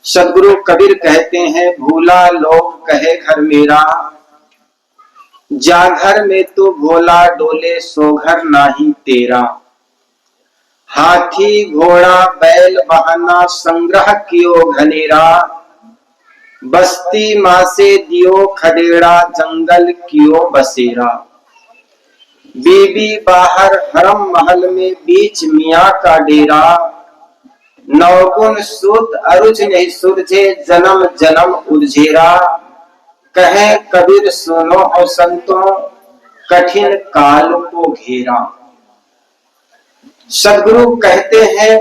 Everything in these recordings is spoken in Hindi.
सदगुरु कबीर कहते हैं, भूला लोग कहे घर मेरा, जा घर में तो भोला डोले सो घर नाही तेरा। हाथी घोड़ा बैल बहाना संग्रह कियो घनेरा, बस्ती माँ से दियो खदेड़ा जंगल कियो बसेरा। बीबी बाहर हरम महल में बीच मियाँ का डेरा, नवगुण सूत अरुझ नहीं सुरझे जन्म जन्म उलझेरा। कहे कबीर सुनो हो संतों कठिन काल को घेरा। सदगुरु कहते हैं,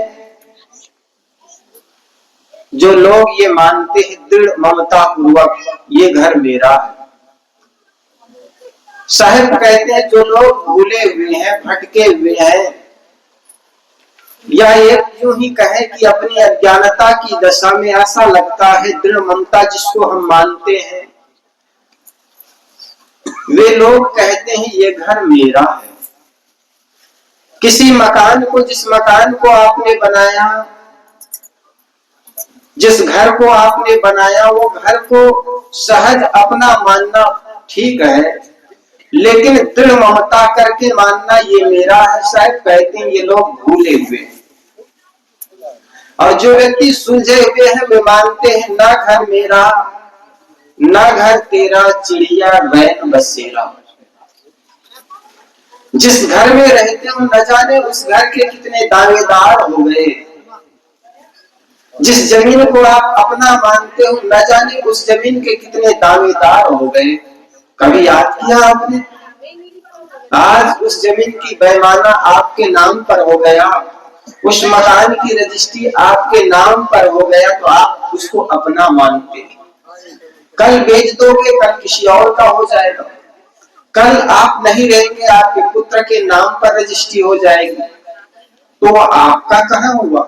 जो लोग ये मानते हैं दृढ़ ममता पूर्वक ये घर मेरा है। साहिब कहते हैं, जो लोग भूले हुए हैं भटके हुए हैं, या एक यूं ही कहें कि अपनी अज्ञानता की दशा में ऐसा लगता है दृढ़ ममता जिसको हम मानते हैं, वे लोग कहते हैं ये घर मेरा है। किसी मकान को, जिस मकान को आपने बनाया, जिस घर को आपने बनाया, वो घर को सहज अपना मानना ठीक है, लेकिन दृढ़ ममता करके मानना ये मेरा है। शायद कहते हैं ये लोग भूले हुए। और जो व्यक्ति सुलझे हुए हैं वे मानते हैं ना घर मेरा ना घर तेरा, चिड़िया बैन बसेरा। जिस घर में रहते हो न जाने उस घर के कितने दावेदार हो गए। जिस जमीन को आप अपना मानते हो न जाने उस जमीन के कितने दावेदार हो गए। कभी याद किया आपने? आज उस जमीन की पैमाना आपके नाम पर हो गया, उस मकान की रजिस्ट्री आपके नाम पर हो गया, तो आप उसको अपना मानते हैं। कल बेच दोगे, कल किसी और का हो जाएगा। कल आप नहीं रहेंगे, आपके पुत्र के नाम पर रजिस्ट्री हो जाएगी, तो आपका कहाँ हुआ?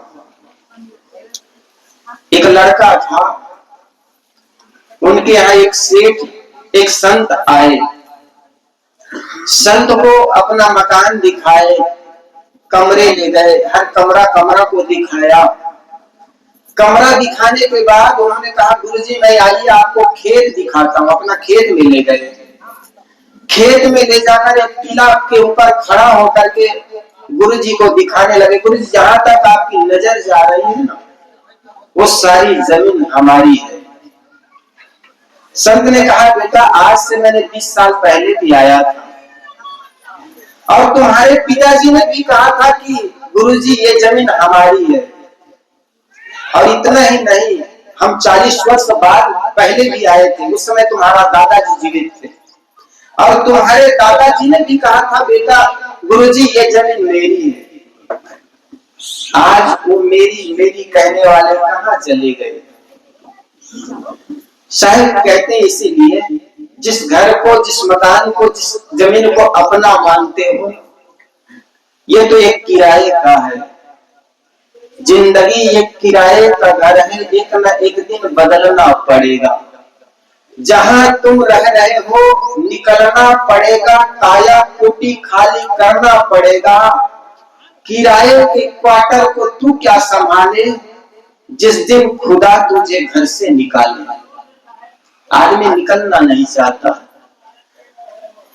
एक लड़का था, उनके यहाँ एक सेठ, एक संत आए। संत को अपना मकान दिखाए, कमरे ले गए, हर कमरा को दिखाया। कमरा दिखाने के बाद उन्होंने कहा, गुरुजी मैं आइए आपको खेत दिखाता हूँ। अपना खेत में ले गए। खेत में ले जाकर एक टीला के ऊपर खड़ा होकर के गुरुजी को दिखाने लगे। गुरुजी जहां तक आपकी नजर जा रही है ना, वो सारी जमीन हमारी है। संत ने कहा, बेटा आज से मैंने 20 साल पहले भी आया था और तुम्हारे पिताजी ने भी कहा था कि गुरुजी ये जमीन हमारी है। और इतना ही नहीं, हम 40 वर्ष बाद पहले भी आए थे, उस समय तुम्हारा दादाजी जीवित थे और तुम्हारे दादाजी ने भी कहा था, बेटा गुरुजी ये जमीन मेरी है। आज वो मेरी मेरी कहने वाले कहाँ चले गए? साहिब कहते हैं, इसीलिए जिस घर को, जिस मकान को, जिस जमीन को अपना मानते हो, ये तो एक किराए का है। जिंदगी एक किराए का घर है, एक न एक दिन बदलना पड़ेगा। जहां तुम रह रहे हो निकलना पड़ेगा, काया कोटी खाली करना पड़ेगा। किराए के क्वार्टर को तू क्या संभाले, जिस दिन खुदा तुझे घर से निकाले। आदमी निकलना नहीं चाहता,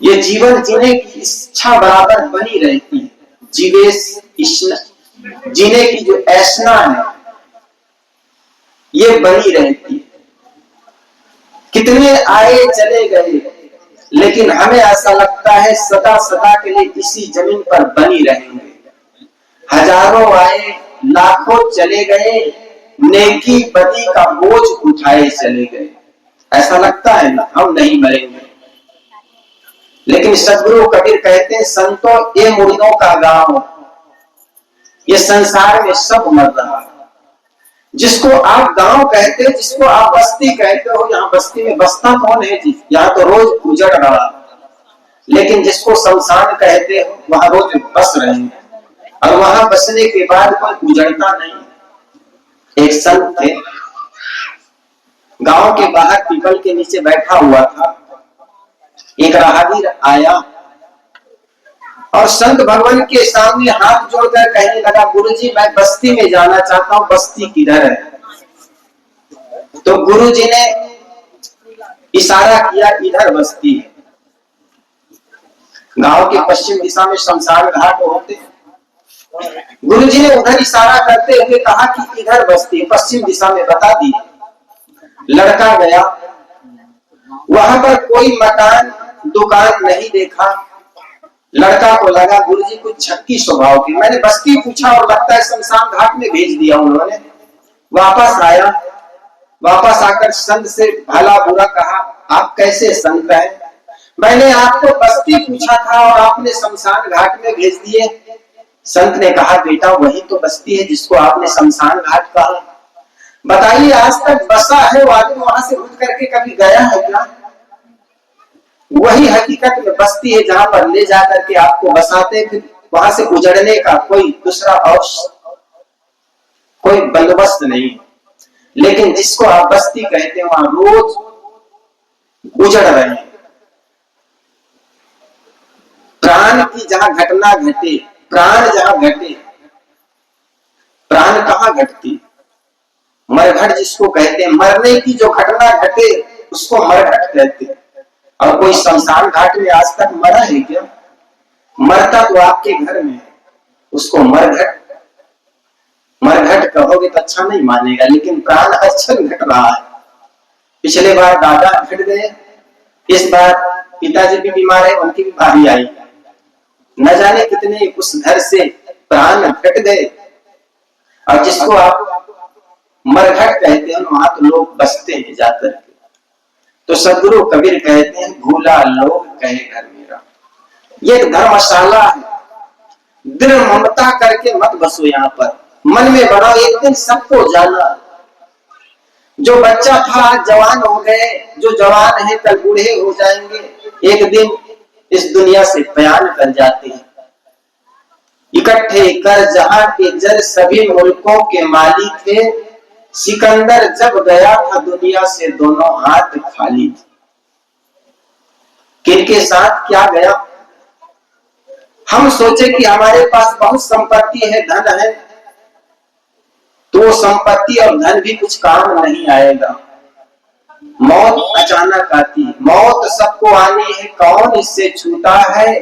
ये जीवन जीने की इच्छा बराबर बनी रहती है। जीने की जो ऐसना है ये बनी रहती है। कितने आए चले गए, लेकिन हमें ऐसा लगता है सदा सदा के लिए इसी जमीन पर बनी रहेंगे। हजारों आए, लाखों चले गए, नेकी बदी का बोझ उठाए चले गए। ऐसा लगता है ना, हम नहीं मरेंगे। लेकिन सदगुरु कबीर कहते हैं, संतों ये मुर्दों का गांव, ये संसार में सब मर रहा है। जिसको आप गांव कहते हो, जिसको आप बस्ती कहते हो, यहाँ बस्ती में बसता कौन है जी? यहाँ तो रोज उजड़ रहा है। लेकिन जिसको शमशान कहते हो वहां रोज बस रहे हैं, और वहां बसने के बाद कोई उजड़ता नहीं। एक संत थे, गांव के बाहर पीपल के नीचे बैठा हुआ था। एक राहगीर आया और संत भगवान के सामने हाथ जोड़कर कहने लगा, गुरुजी मैं बस्ती में जाना चाहता हूँ, बस्ती किधर है? तो गुरुजी ने इशारा किया, इधर बस्ती है। गांव के पश्चिम दिशा में शमशान घाट होते। गुरुजी ने उधर इशारा करते हुए कहा कि इधर बस्ती, पश्चिम दिशा में बता दी। लड़का गया, वहां पर कोई मकान दुकान नहीं देखा। लड़का को लगा गुरुजी कुछ झक्की स्वभाव की, मैंने बस्ती पूछा और लगता है शमशान घाट में भेज दिया उन्होंने। वापस आया, वापस आकर संत से भला बुरा कहा, आप कैसे संत हैं? मैंने आपको बस्ती पूछा था और आपने शमशान घाट में भेज दिए। संत ने कहा, बेटा वही तो बस्ती है जिसको आपने शमशान घाट कहा। बताइए आज तक बसा है वो आदमी वहां से उठ करके कभी गया है क्या? वही हकीकत में बस्ती है जहां पर ले जाकर के आपको बसाते, फिर वहां से उजड़ने का कोई दूसरा और कोई बंदोबस्त नहीं। लेकिन जिसको आप बस्ती कहते हैं वहां रोज उजड़ रहे हैं। प्राण की जहां घटना घटे, प्राण जहां घटे, प्राण कहां घटती? मरघट जिसको कहते हैं, मरने की जो घटना घटे उसको मरघट कहते हैं। और कोई शमशान घाट में आज तक मरा है क्या? मरता तो आपके घर में है, उसको मरघट मरघट कहोगे तो अच्छा नहीं मानेगा, लेकिन प्राण अक्षर घट रहा है। पिछले बार दादा घट गए, इस बार पिताजी भी बीमार है, उनकी भी बारी आई। न जाने कितने उस घर से प्राण घट गए। और जिसको आप मरघट कहते हैं वहां तो लोग बसते हैं जाकर के। तो सदगुरु कबीर कहते हैं, भूला लोग कहे घर मेरा। ये धर्मशाला है, दृढ़ ममता करके मत बसो यहाँ पर, मन में बनाओ एक दिन सबको जाना। जो बच्चा था आज जवान हो गए, जो जवान है कल बूढ़े हो जाएंगे, एक दिन इस दुनिया से बयान कर जाते हैं। इकट्ठे कर जहां के जर सभी मुल्कों के मालिक थे, सिकंदर जब गया था दुनिया से दोनों हाथ खाली थे। किनके साथ क्या गया? हम सोचे कि हमारे पास बहुत संपत्ति है, धन है, तो संपत्ति और धन भी कुछ काम नहीं आएगा। मौत अचानक आती, मौत सबको आनी है, कौन इससे छूटा है?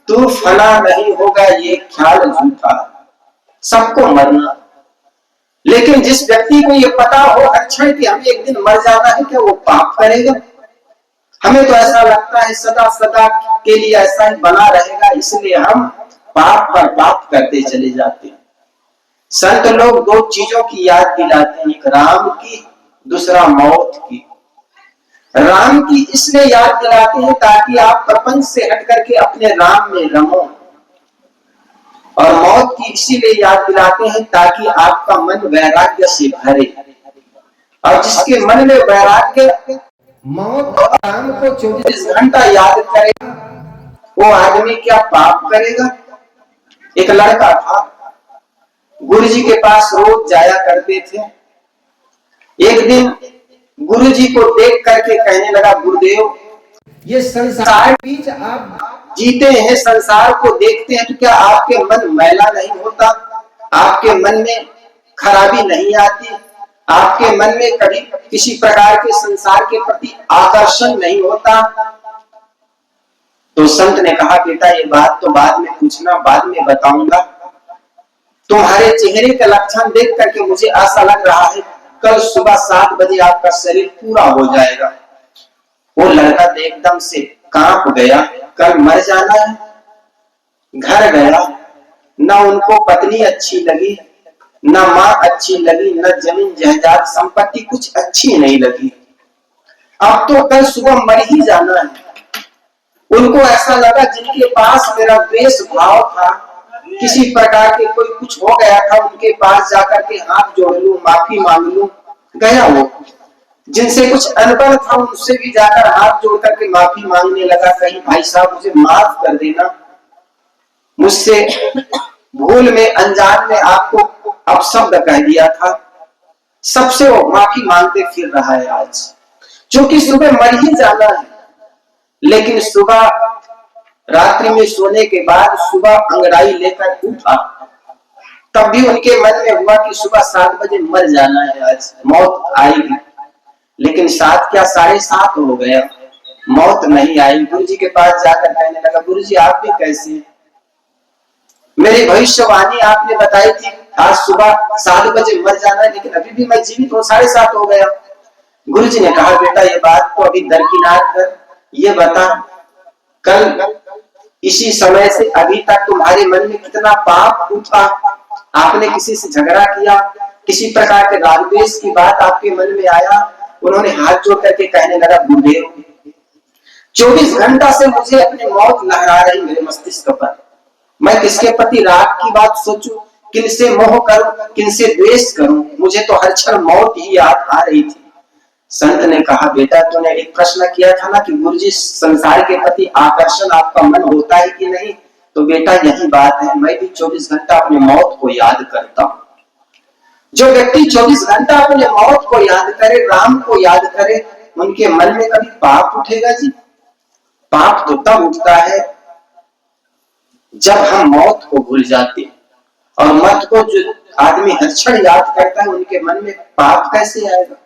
तू फना नहीं होगा ये ख्याल झूठा, सबको मरना। लेकिन जिस व्यक्ति को ये पता हो हर क्षण कि हमें एक दिन मर जाना है, क्या वो पाप करेगा? हमें तो ऐसा लगता है सदा सदा के लिए ऐसा ही बना रहेगा, इसलिए हम पाप पर पाप करते चले जाते हैं। संत लोग दो चीजों की याद दिलाते हैं, एक राम की, दूसरा मौत की। राम की इसलिए याद दिलाते हैं ताकि आप प्रपंच से हट करके अपने राम में रमो, और मौत की इसीलिए याद दिलाते हैं ताकि आपका मन वैराग्य से भरे। और जिसके मन में वैराग्य मौत और राम को 24 घंटा याद करेगा, वो आदमी क्या पाप करेगा? एक लड़का था, गुरुजी के पास रोज जाया करते थे। एक दिन गुरुजी को देख करके कहने लगा, गुरुदेव ये संसार के बीच आप जीते हैं, संसार को देखते हैं, तो क्या आपके मन मैला नहीं होता? आपके मन में खराबी नहीं आती? आपके मन में कभी किसी प्रकार के संसार के प्रति आकर्षण नहीं होता? तो संत ने कहा, बेटा ये बात तो बाद में पूछना, बाद में बताऊंगा। तुम्हारे चेहरे का लक्षण देख करके मुझे ऐसा लग रहा है कल सुबह 7 बजे आपका शरीर पूरा हो जाएगा। वो लड़का एकदम से कांप गया, कल मर जाना है। घर गया, न उनको पत्नी अच्छी लगी, न माँ अच्छी लगी, न जमीन जायदाद संपत्ति कुछ अच्छी नहीं लगी। अब तो कल सुबह मर ही जाना है। उनको ऐसा लगा जिनके पास मेरा द्वेष भाव था, किसी प्रकार के कोई कुछ हो गया था, उनके पास जाकर के हाथ जोड़ लूं, माफी मांग लूं। गया वो, जिनसे कुछ अनबन था उनसे भी जाकर हाथ जोड़ करके माफी मांगने लगा, कहीं भाई साहब मुझे माफ कर देना, मुझसे भूल में अनजान में आपको अपशब्द कह दिया था। सबसे वो माफी मांगते फिर रहा है आज, क्योंकि सुबह मर ही जाना है। लेकिन सुबह रात्रि में सोने के बाद सुबह अंगड़ाई लेकर उठा, तब भी उनके मन में हुआ कि सुबह 7 बजे मर जाना है, आज मौत आएगी। लेकिन 7 क्या 7:30 हो गया, मौत नहीं आई। गुरु जी के पास जाकर कहने लगा, गुरु जी आप भी कैसे हैं? मेरी भविष्यवाणी आपने बताई थी आज सुबह 7 बजे मर जाना है, लेकिन अभी भी मैं जीवित हूँ, 7:30 हो गया। गुरु जी ने कहा, बेटा ये बात तो अभी दरकिनार कर, ये बता कल इसी समय से अभी तक तुम्हारे मन में कितना पाप उठा? आपने किसी से झगड़ा किया, किसी प्रकार के राग द्वेष की बात आपके मन में आया? उन्होंने हाथ जोड़ करके कहने लगा, गुरुदेव 24 घंटा से मुझे अपनी मौत लहरा रही मेरे मस्तिष्क पर। मैं किसके प्रति राग की बात सोचूं, किनसे मोह करूं, किनसे द्वेष करूं? मुझे तो हर क्षण मौत ही याद आ रही थी। संत ने कहा, बेटा तूने एक प्रश्न किया था ना कि गुरुजी संसार के प्रति आकर्षण आपका मन होता है कि नहीं? तो बेटा यही बात है, मैं भी 24 घंटा अपनी मौत को याद करता हूं। जो व्यक्ति 24 घंटा अपने मौत को याद करे, राम को याद करे, उनके मन में कभी पाप उठेगा जी? पाप तो तब उठता है जब हम मौत को भूल जाते हैं, और मौत को जो आदमी हर क्षण याद करता है, उनके मन में पाप कैसे आएगा?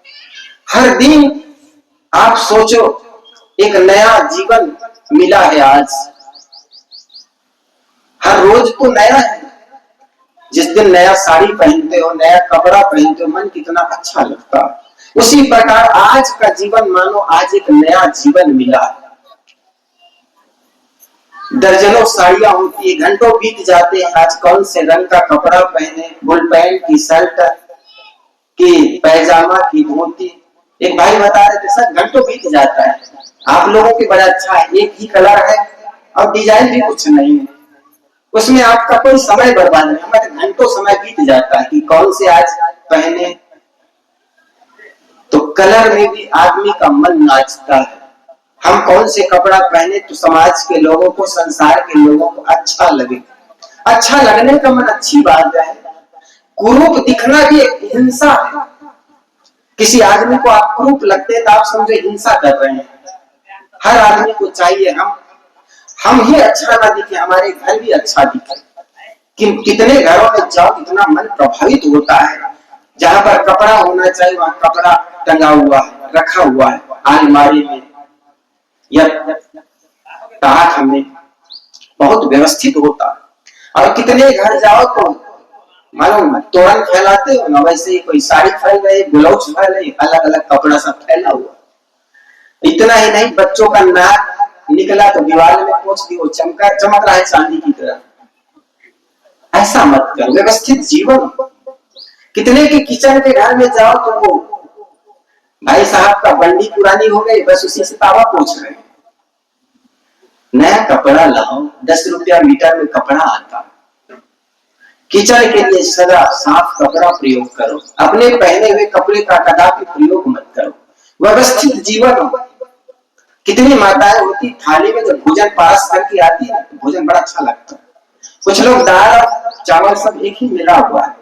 हर दिन आप सोचो, एक नया जीवन मिला है आज, हर रोज तो नया है। जिस दिन नया साड़ी पहनते हो, नया कपड़ा पहनते हो, मन कितना अच्छा लगता है। उसी प्रकार आज का जीवन मानो आज एक नया जीवन मिला है। दर्जनों साड़ियां होती है, घंटों बीत जाते हैं, आज कौन से रंग का कपड़ा पहने, फुल पैंट की शर्ट की पैजामा की धोती। एक भाई बता रहे थे, सर घंटों बीत जाता है, आप लोगों के बड़ा अच्छा है, एक ही कलर है और डिजाइन भी कुछ नहीं है, उसमें आपका कोई समय बर्बाद नहीं, हमारे घंटों समय बीत जाता है कि कौन से आज पहने। तो कलर में भी आदमी का मन नाचता है। हम कौन से कपड़ा पहने तो समाज के लोगों को, संसार के लोगों को अच्छा लगे। अच्छा लगने का मन अच्छी बात है, कुरूप दिखना भी एक हिंसा है। किसी आदमी को आप कुरूप लगते तो आप समझे हिंसा कर रहे हैं। हर आदमी को चाहिए हम ही अच्छा ना दिखे, हमारे घर भी अच्छा दिखे। कितने घरों में जाओ, कितना मन प्रभावित होता है। जहां पर कपड़ा होना चाहिए वहां कपड़ा टंगा हुआ है, रखा हुआ है अलमारी में या ताक में, बहुत व्यवस्थित होता है। और कितने घर जाओ तो मालूम तोरण फैलाते हो ना, वैसे ही कोई साड़ी फैल रही, ब्लाउज फैल रही, अलग अलग कपड़ा सब फैला हुआ। इतना ही नहीं, बच्चों का नाक निकला तो दीवार में पोंछ दियो, चमक रहा है चांदी की तरह। ऐसा मत करो, व्यवस्थित जीवन। कितने के किचन के घर में जाओ तो वो भाई साहब का बंडी पुरानी हो गई, बस उसी से तावा पोंछ रहे। नया कपड़ा लाओ, 10 रुपया मीटर में कपड़ा आता। किचन के लिए सदा साफ कपड़ा प्रयोग करो, अपने पहने हुए कपड़े का कदापि प्रयोग मत करो। व्यवस्थित जीवन। कितनी माताएं होती थाली में जब भोजन पास करके आती है तो भोजन बड़ा अच्छा लगता है। कुछ लोग दाल चावल सब एक ही मिला हुआ है।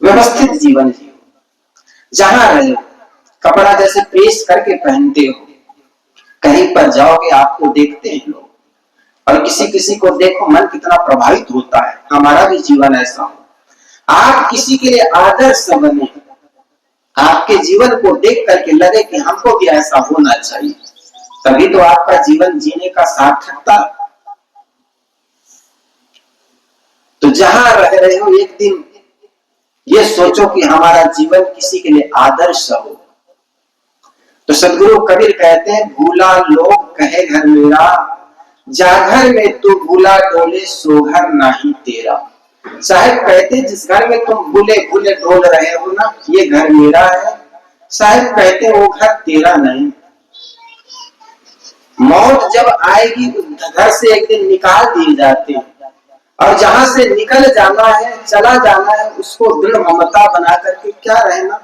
व्यवस्थित जीवन जियो, जहां रहे कपड़ा जैसे प्रेस करके पहनते हो। कहीं पर जाओगे आपको देखते हैं लोग, और किसी किसी को देखो मन कितना प्रभावित होता है। हमारा भी जीवन ऐसा हो, आप किसी के लिए आदर्श बने, आपके जीवन को देख करके लगे कि हमको भी ऐसा होना चाहिए, तभी तो आपका जीवन जीने का सार्थकता। तो जहां रह रहे हो एक दिन ये सोचो कि हमारा जीवन किसी के लिए आदर्श हो। तो सदगुरु कबीर कहते हैं, भूला लोग कहे घर मेरा, जाघर में तू भूला डोले सो घर नहीं तेरा। साहब कहते जिस घर में तुम भूले भूले डोल रहे हो ना, ये घर मेरा है। साहब कहते वो घर तेरा नहीं। मौत जब आएगी तो घर से एक दिन निकाल दिए जाते हैं, और जहां से निकल जाना है, चला जाना है, उसको दृढ़ ममता बना करके क्या रहना।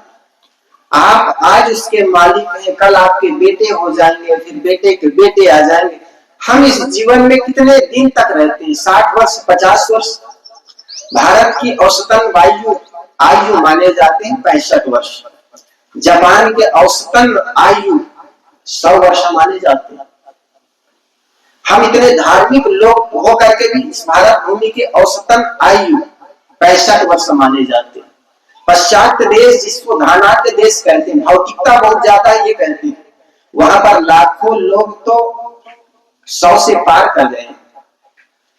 आप आज उसके मालिक हैं, कल आपके बेटे हो जाएंगे, फिर बेटे के बेटे आ जाएंगे। हम इस जीवन में कितने दिन तक रहते हैं? 60 वर्ष, 50 वर्ष। भारत की औसतन आयु माने जाते हैं 65 वर्ष। जापान के औसतन आयु 100 वर्ष माने जाते हैं। हम इतने धार्मिक लोग होकर के भी इस भारत भूमि के औसतन आयु 65 वर्ष माने जाते हैं। पाश्चात्य देश, जिसको धनाढ्य देश कहते हैं, भौतिकता बहुत ज्यादा है ये कहते हैं, वहां पर लाखों लोग तो 100 से पार कर गए,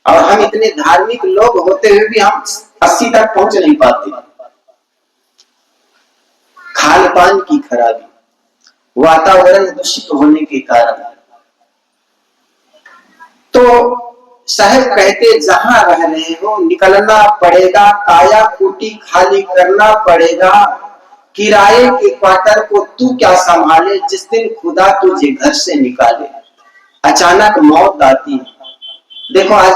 और हम इतने धार्मिक लोग होते हुए भी हम 80 तक पहुंच नहीं पाते। खान पान की खराबी, वातावरण दूषित होने के कारण। तो साहब कहते जहां रह रहे हो निकलना पड़ेगा, काया कोटी खाली करना पड़ेगा, किराए के क्वार्टर को तू क्या संभाले, जिस दिन खुदा तुझे घर से निकाले। अचानक मौत आती है। देखो आज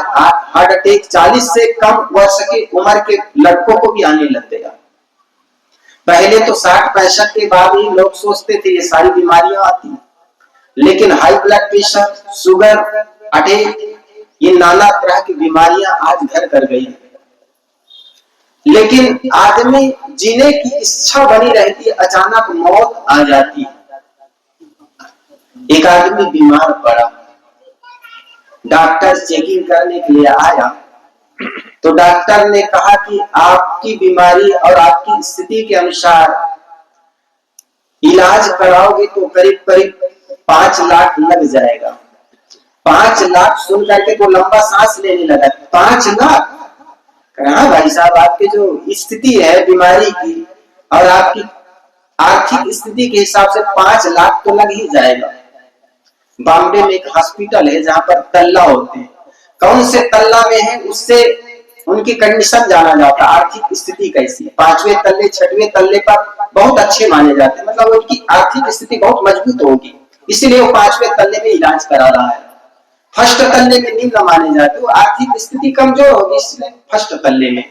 हार्ट अटैक 40 से कम वर्ष की उम्र के लड़कों को भी आने लग गया। पहले तो 60-65 के बाद ही लोग सोचते थे ये सारी बीमारियां आती, लेकिन high blood pressure, sugar, attack, ये नाना तरह की बीमारियां आज घर कर गई। लेकिन आदमी जीने की इच्छा बनी रहती, अचानक मौत आ जाती। एक आदमी बीमार पड़ा, डॉक्टर चेकिंग करने के लिए आया, तो डॉक्टर ने कहा कि आपकी बीमारी और आपकी स्थिति के अनुसार इलाज कराओगे तो करीब करीब 5 लाख लग जाएगा। 5 लाख सुन करके तो लंबा सांस लेने लगा। 5 लाख? हाँ भाई साहब, आपकी जो स्थिति है बीमारी की और आपकी आर्थिक स्थिति के हिसाब से 5 लाख तो लग ही जाएगा। बॉम्बे में एक हॉस्पिटल है जहां पर तल्ला होते हैं, कौन से तल्ला में है उससे उनकी कंडीशन जाना जाता है, आर्थिक स्थिति कैसी है। 5वें तल्ले 6वें तल्ले पर बहुत अच्छे माने जाते हैं, मतलब उनकी आर्थिक स्थिति बहुत मजबूत होगी, इसीलिए वो 5वें तल्ले में इलाज करा रहा है। फर्स्ट तल्ले में निम्न माने जाते, वो आर्थिक स्थिति कमजोर होगी, इसलिए फर्स्ट तल्ले में।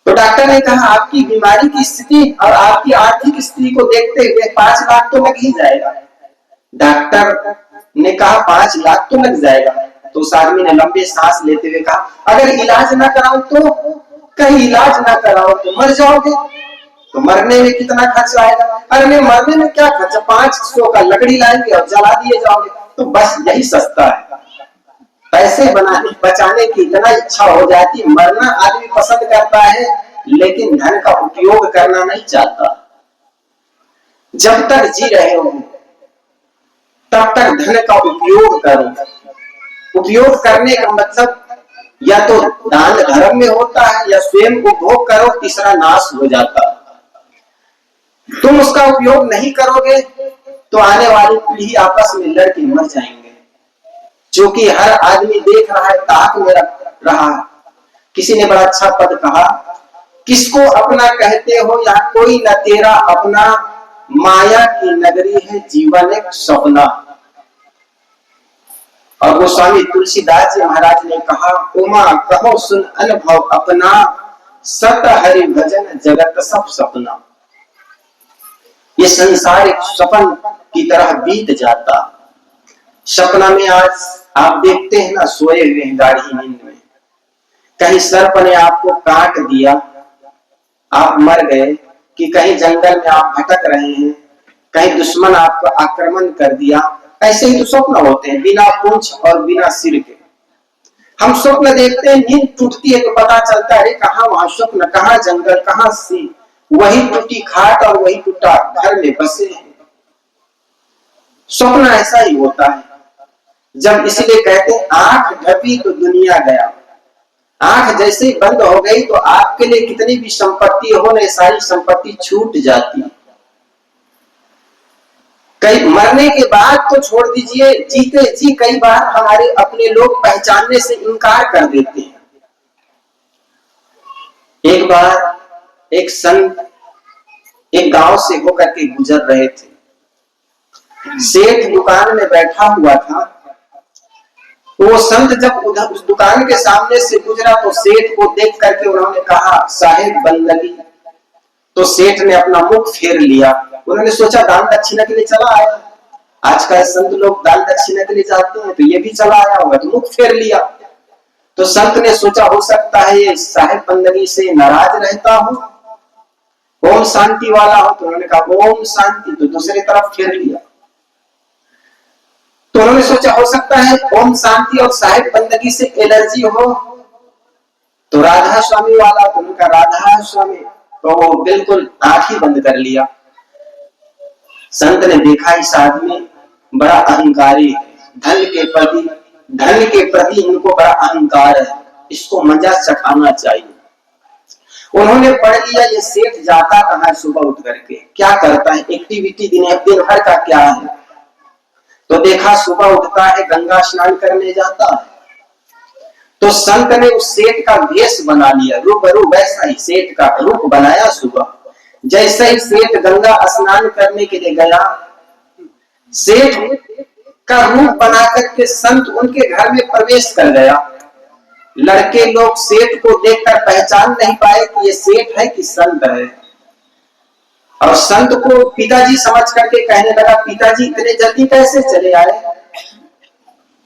तो डॉक्टर ने कहा आपकी बीमारी की स्थिति और आपकी आर्थिक स्थिति को देखते हुए 5 लाख तो लग ही जाएगा। डॉक्टर ने कहा 5 लाख तो लग जाएगा। तो उस आदमी ने लंबे सांस लेते हुए कहा अगर इलाज ना कराओ तो, कहीं इलाज ना कराओ तो मर जाओगे, तो मरने में कितना खर्च आएगा? अरे नहीं, मरने में क्या खर्चा, 500 का लकड़ी लाएंगे और जला दिए जाओगे, तो बस यही सस्ता है। पैसे बनाने बचाने की इतना इच्छा हो जाती, मरना आदमी पसंद करता है लेकिन धन का उपयोग करना नहीं चाहता। जब तक जी रहे हो तब तक धन का उपयोग करो। उपयोग करने का मतलब या तो दान धर्म में होता है या स्वयं उपभोग करो, तीसरा नाश हो जाता। तुम उसका उपयोग नहीं करोगे तो आने वाली पीढ़ी आपस में लड़के मर जाएंगे, जो कि हर आदमी देख रहा है, ताक में रहा है। किसी ने बड़ा अच्छा पद कहा, किसको अपना कहते हो यहाँ कोई न तेरा अपना, माया की नगरी है जीवन एक सपना। और गोस्वामी तुलसीदास जी महाराज ने कहा, उमा कहो सुन अनुभव अपना, सत हरि भजन जगत सब सपना। ये संसार एक सपन की तरह बीत जाता। सपना में आज आप देखते हैं ना, सोए हुए हैं गाढ़ी नींद में, कहीं सर्प ने आपको काट दिया, आप मर गए, कि कहीं जंगल में आप भटक रहे हैं, कहीं दुश्मन आपको आक्रमण कर दिया। ऐसे ही तो स्वप्न होते हैं, बिना पूंछ और बिना सिर के। हम स्वप्न देखते हैं, नींद टूटती है तो पता चलता है कहाँ वहां स्वप्न, कहाँ जंगल, कहाँ सी वही टूटी खाट और वही टूटा घर में बसे हैं। स्वप्न ऐसा ही होता है। जब इसलिए कहते हैं आंख ढपी तो दुनिया गया, आंख जैसे ही बंद हो गई तो आपके लिए कितनी भी संपत्ति हो ना, सारी संपत्ति छूट जाती। कई मरने के बाद तो छोड़ दीजिए, जीते जी कई बार हमारे अपने लोग पहचानने से इनकार कर देते हैं। एक बार एक संत एक गांव से होकर के गुजर रहे थे। सेठ दुकान में बैठा हुआ था, तो वो संत जब उधर उस दुकान के सामने से गुजरा तो सेठ को देख करके उन्होंने कहा, साहेब बंदगी। तो सेठ ने अपना मुख फेर लिया। उन्होंने सोचा दान दक्षिणा के लिए चला आया, आजकल संत लोग दान दक्षिणा के लिए जाते हैं, तो ये भी चला आया होगा, तो मुख फेर लिया। तो संत ने सोचा हो सकता है ये साहेब बंदगी से नाराज रहता हो, ओम शांति वाला हो, तो उन्होंने कहा ओम शांति, तो दूसरी तरफ फेर लिया। तो उन्होंने सोचा हो सकता है ओम शांति और साहेब बंदगी से एलर्जी हो, तो राधा स्वामी वाला, तो उनका राधा स्वामी। तो वो बिल्कुल आंख ही बंद कर लिया। संत ने देखा इस आदमी बड़ा अहंकारी, धन के प्रति इनको बड़ा अहंकार है, इसको मजा चखाना चाहिए। उन्होंने पढ़ लिया ये सेठ जाता कहाँ है सुबह उठ करके, क्या करता है, एक्टिविटी दिन भर का क्या है। तो देखा सुबह उठता है, गंगा स्नान करने जाता है। तो संत ने उस सेठ का भेष बना लिया, रूबरू वैसा ही सेठ का रूप बनाया। सुबह जैसे ही सेठ गंगा स्नान करने के लिए गया, सेठ का रूप बना करके संत उनके घर में प्रवेश कर गया। लड़के लोग सेठ को देखकर पहचान नहीं पाए कि ये सेठ है कि संत है, और संत को पिताजी समझ करके कहने लगा, पिताजी इतने जल्दी कैसे चले आए।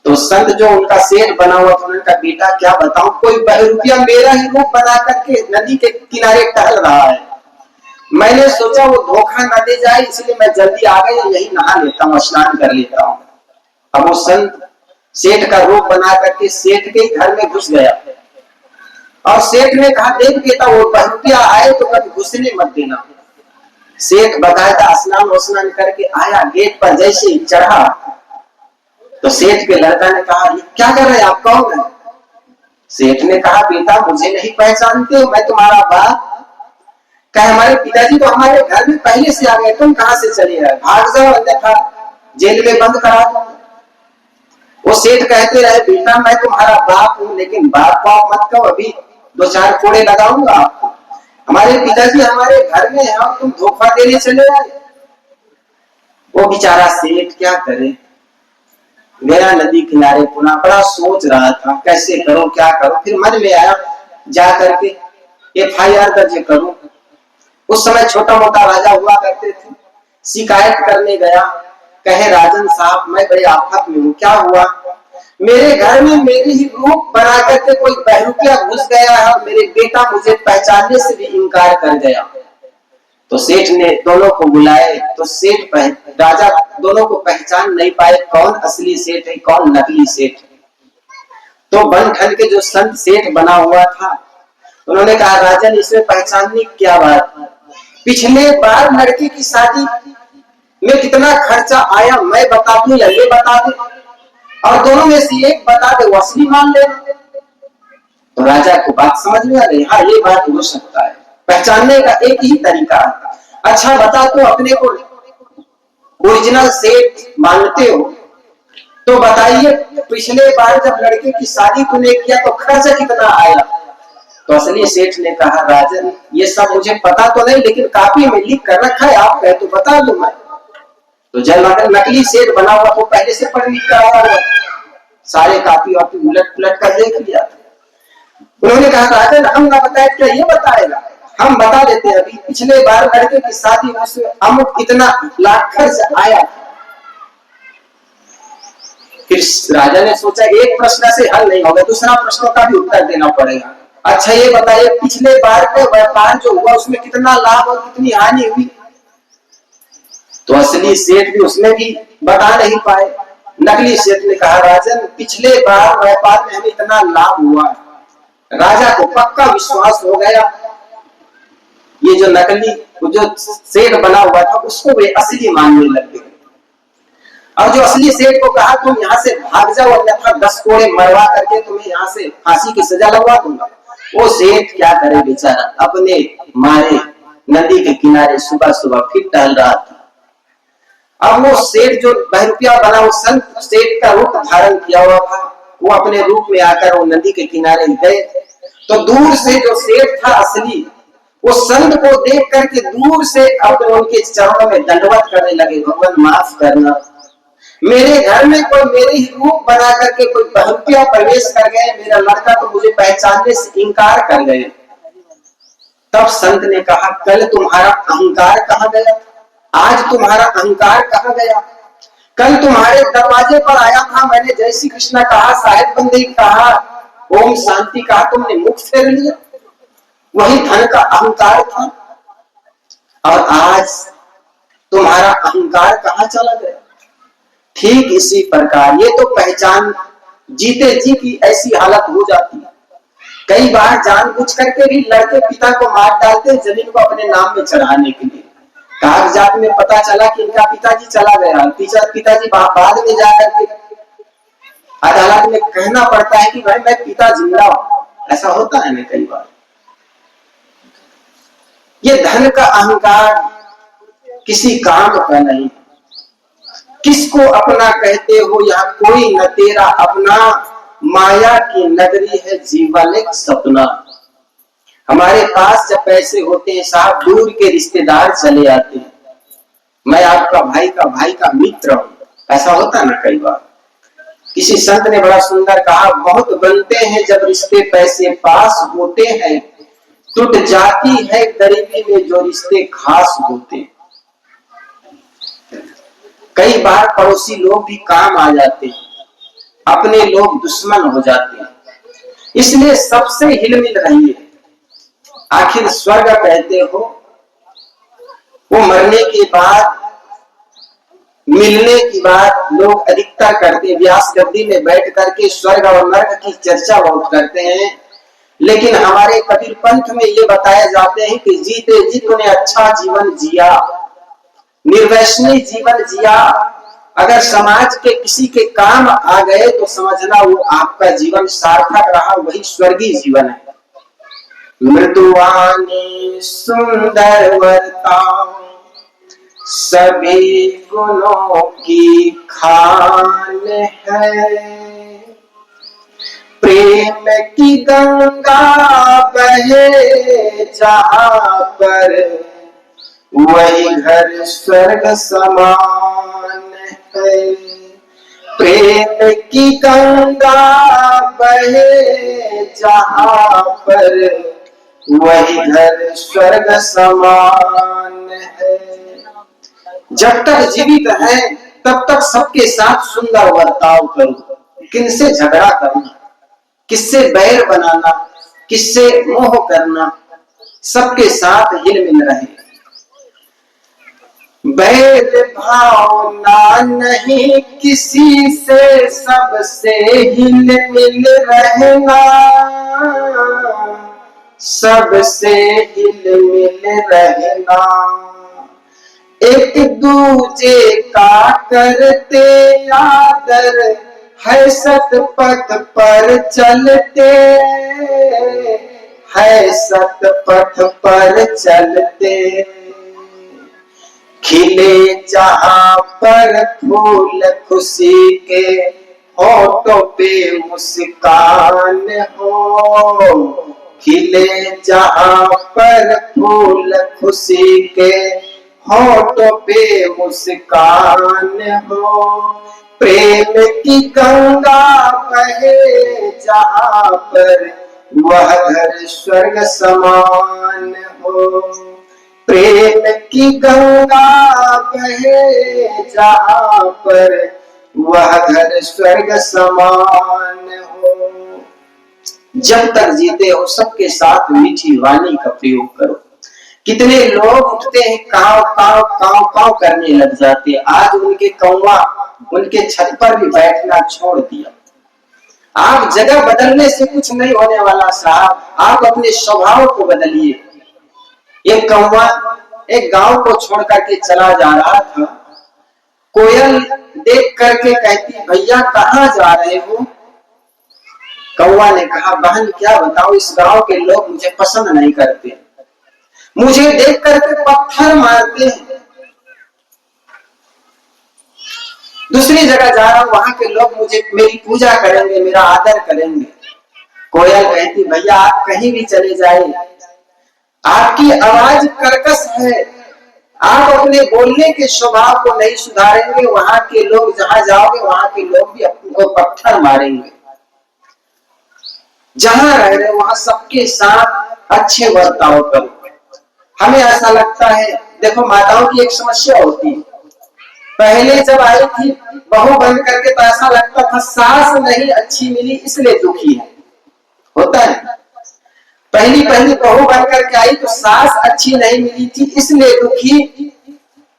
तो संत जो उनका सेठ बना हुआ था, उनका बेटा क्या बताऊं, कोई बहरूपिया मेरा ही रूप बना करके नदी के किनारे टहल रहा है। मैंने सोचा वो धोखा न दे जाए, इसलिए मैं जल्दी आ गया, यही नहा लेता हूँ, स्नान कर लेता हूँ। अब वो संत सेठ का रूप बना करके सेठ के घर में घुस गया, और सेठ ने कहा, देख बेटा वो बहरूपिया आए तो कभी घुसने मत देना। सेठ बकायदा स्नान करके आया, गेट पर जैसे ही चढ़ा तो सेठ के लड़का ने कहा, क्या कर रहे हैं आप, कौन है। सेठ ने कहा, बेटा मुझे नहीं पहचानते हो, मैं तुम्हारा बाप। कहा, हमारे पिताजी तो हमारे घर में पहले से आ गए, तुम कहां से चले आए, भाग जाओ, अन्यथा जेल में बंद करा दो। वो सेठ कहते रहे, बेटा मैं तुम्हारा बाप हूं, लेकिन बाप मत कहो, अभी 2-4 कोड़े लगाऊंगा आपको। हमारे पिताजी हमारे घर में है और तुम धोखा देने चले आए। वो बेचारा सेठ क्या करे, गया नदी किनारे, पुनः बड़ा सोच रहा था कैसे करो क्या करो। फिर मन में आया जा करके FIR दर्ज करूं। उस समय छोटा मोटा राजा हुआ करते थे, शिकायत करने गया, कहे, राजन साहब मैं बड़े आफत में हूँ, क्या हुआ, मेरे घर में मेरे ही रूप बना करके कोई बहरूपिया घुस गया है और मेरे बेटा मुझे पहचानने से भी इनकार कर गया। तो सेठ ने दोनों को बुलाए, तो सेठ राजा दोनों को पहचान नहीं पाए, कौन असली सेठ है कौन नकली सेठ। तो बन ठन के जो संत सेठ बना हुआ था, उन्होंने कहा, राजन इसमें पहचानने क्या बात, पिछले बार लड़के की शादी में कितना खर्चा आया मैं बता दूं या ये बता दे, और दोनों में से एक बता दे, वो असली मान ले। तो राजा को बात समझ में आ गई, हाँ ये बात हो सकता है, पहचानने का एक ही तरीका है। अच्छा बता, तो अपने को ओरिजिनल सेठ मानते हो तो बताइए, पिछले बार जब लड़के की शादी तूने किया तो खर्च कितना आया। तो असली सेठ ने कहा, राजन ये सब मुझे पता तो नहीं, लेकिन कापी में लिख कर रखा है, आप कहे तो बता दूं मैं। तो जब नकली सेठ बना हुआ तो पहले से पढ़ लिख कर आया हुआ, सारे कापी वापी उलट पुलट कर देख लिया। उन्होंने कहा, राजन हम ना बताए क्या ये बताएगा, हम बता देते हैं, अभी पिछले बार लड़के की शादी उसमें अमुक इतना लाख खर्च आया। फिर राजा ने सोचा एक प्रश्न से हल नहीं होगा, दूसरा प्रश्नों का भी उत्तर देना पड़ेगा। अच्छा ये बताइए, पिछले बार का व्यापार जो हुआ उसमें कितना लाभ और कितनी हानि हुई। तो असली सेठ भी उसमें भी बता नहीं पाए। नकली सेठ ने कहा, राजन पिछले बार व्यापार में हमें इतना लाभ हुआ। राजा को पक्का विश्वास हो गया, ये जो नकली जो सेठ बना हुआ था उसको वे असली मानने लग गए। और जो असली सेठ को कहा, तुम यहाँ से भाग जाओ, अन्यथा 10 कोड़े मरवा करके तुम्हें यहाँ से फांसी की सजा लगवा दूंगा। वो सेठ क्या करे बेचारा, अपने मारे नदी के किनारे सुबह सुबह फिर टहल रहा था। अब वो सेठ जो बहरूपिया बना, वो संत सेठ का रूप धारण किया हुआ था, वो अपने रूप में आकर वो नदी के किनारे गए। तो दूर से जो सेठ था असली, वो संत को देख करके दूर से अपने उनके चरणों में दंडवत करने लगे, भगवान माफ करना, मेरे घर में कोई मेरे ही रूप बना करके कोई बहरूपिया प्रवेश कर गए, मेरा लड़का तो मुझे पहचानने से इनकार कर गए। तब संत ने कहा, कल तुम्हारा अहंकार कहाँ गया, आज तुम्हारा अहंकार कहाँ गया। कल तुम्हारे दरवाजे पर आया था, मैंने जय श्री कृष्ण कहा, साहेब बंदे कहा, ओम शांति कहा, तुमने मुख फेर लिया, वही धन का अहंकार था। और आज तुम्हारा अहंकार कहाँ चला गया। ठीक इसी प्रकार ये तो पहचान जीते जी की ऐसी हालत हो जाती है। कई बार जानबूझ करके भी लड़के पिता को मार डालते हैं जमीन को अपने नाम में चढ़ाने के लिए। कागजात में पता चला कि इनका पिताजी चला गया, पिताजी बाद में जाकर के अदालत में कहना पड़ता है कि भाई मैं पिता जिंदा हूं। ऐसा होता है ना कई बार। ये धन का अहंकार किसी काम का नहीं। किसको अपना कहते हो, यहाँ कोई न तेरा अपना, माया की नगरी है जीवन एक सपना। हमारे पास जब पैसे होते हैं साहब, दूर के रिश्तेदार चले आते हैं, मैं आपका भाई का मित्र हूं, ऐसा होता ना कई बार। किसी संत ने बड़ा सुंदर कहा, बहुत बनते हैं जब रिश्ते पैसे पास होते हैं, टूट जाती है गरीबी में जो रिश्ते खास होते। कई बार पड़ोसी लोग भी काम आ जाते हैं, अपने लोग दुश्मन हो जाते हैं, इसलिए सबसे हिलमिल रहिए। आखिर स्वर्ग कहते हो, वो मरने के बाद, मिलने की बात लोग अधिकतर करते हैं। व्यास गद्दी में बैठ करके स्वर्ग और नरक की चर्चा बहुत करते हैं, लेकिन हमारे कबीर पंथ में ये बताया जाते हैं कि जीते जी तूने अच्छा जीवन जिया, निर्वैष्णवी जीवन जिया। अगर समाज के किसी के काम आ गए तो समझना वो आपका जीवन सार्थक रहा, वही स्वर्गीय जीवन है। मृदुवानी सुंदर वरता सभी गुणों की खान है, प्रेम की गंगा बहे जहां पर, वही घर स्वर्ग समान है। प्रेम की गंगा बहे जहां पर, वही घर स्वर्ग समान है। जब तक जीवित है तब तक सबके साथ सुंदर बर्ताव करो। किनसे झगड़ा करना, किससे बैर बनाना, किससे मोह करना, सबके साथ हिलमिल रहे। बैर भावना नहीं किसी से, सबसे हिलमिल रहना, सबसे हिलमिल रहना। एक दूजे का करते आदर, है सतपथ पर चलते, है सतपथ पर चलते। खिले जहां पर फूल खुशी के, होठों पे मुस्कान हो। खिले जहां पर फूल खुशी के, होठों पे मुस्कान हो। प्रेम की गंगा बहे जहां पर, वह घर स्वर्ग समान हो। प्रेम की गंगा बहे जहां पर, वह घर स्वर्ग समान हो। जब तक जीते हो सबके साथ मीठी वाणी का प्रयोग करो। कितने लोग उठते हैं, काव काव काव काव करने लग जाते। आज उनके कौवा उनके छत पर भी बैठना छोड़ दिया। आप जगह बदलने से कुछ नहीं होने वाला साहब, आप अपने स्वभाव को बदलिए। एक कौवा एक गांव को छोड़ करके चला जा रहा था। कोयल देख करके कहती, भैया कहाँ जा रहे हो? कौवा ने कहा, बहन क्या बताओ, इस गांव के लोग मुझे पसंद नहीं करते, मुझे देख करके पत्थर मारते हैं। दूसरी जगह जा रहा हूं, वहां के लोग मुझे मेरी पूजा करेंगे, मेरा आदर करेंगे। कोयल कहती, भैया आप कहीं भी चले जाए, आपकी आवाज कर्कश है, आप अपने बोलने के स्वभाव को नहीं सुधारेंगे, वहां के लोग जहां जाओगे वहां के लोग भी आपको पत्थर मारेंगे। जहां रह रहे वहां सबके साथ अच्छे बर्ताव करो। हमें ऐसा लगता है, देखो माताओं की एक समस्या होती है, पहले जब आई थी बहू बन करके तो ऐसा लगता था सास नहीं अच्छी मिली इसलिए दुखी है, होता है। पहली बहू बन करके आई तो सास अच्छी नहीं मिली थी इसलिए दुखी,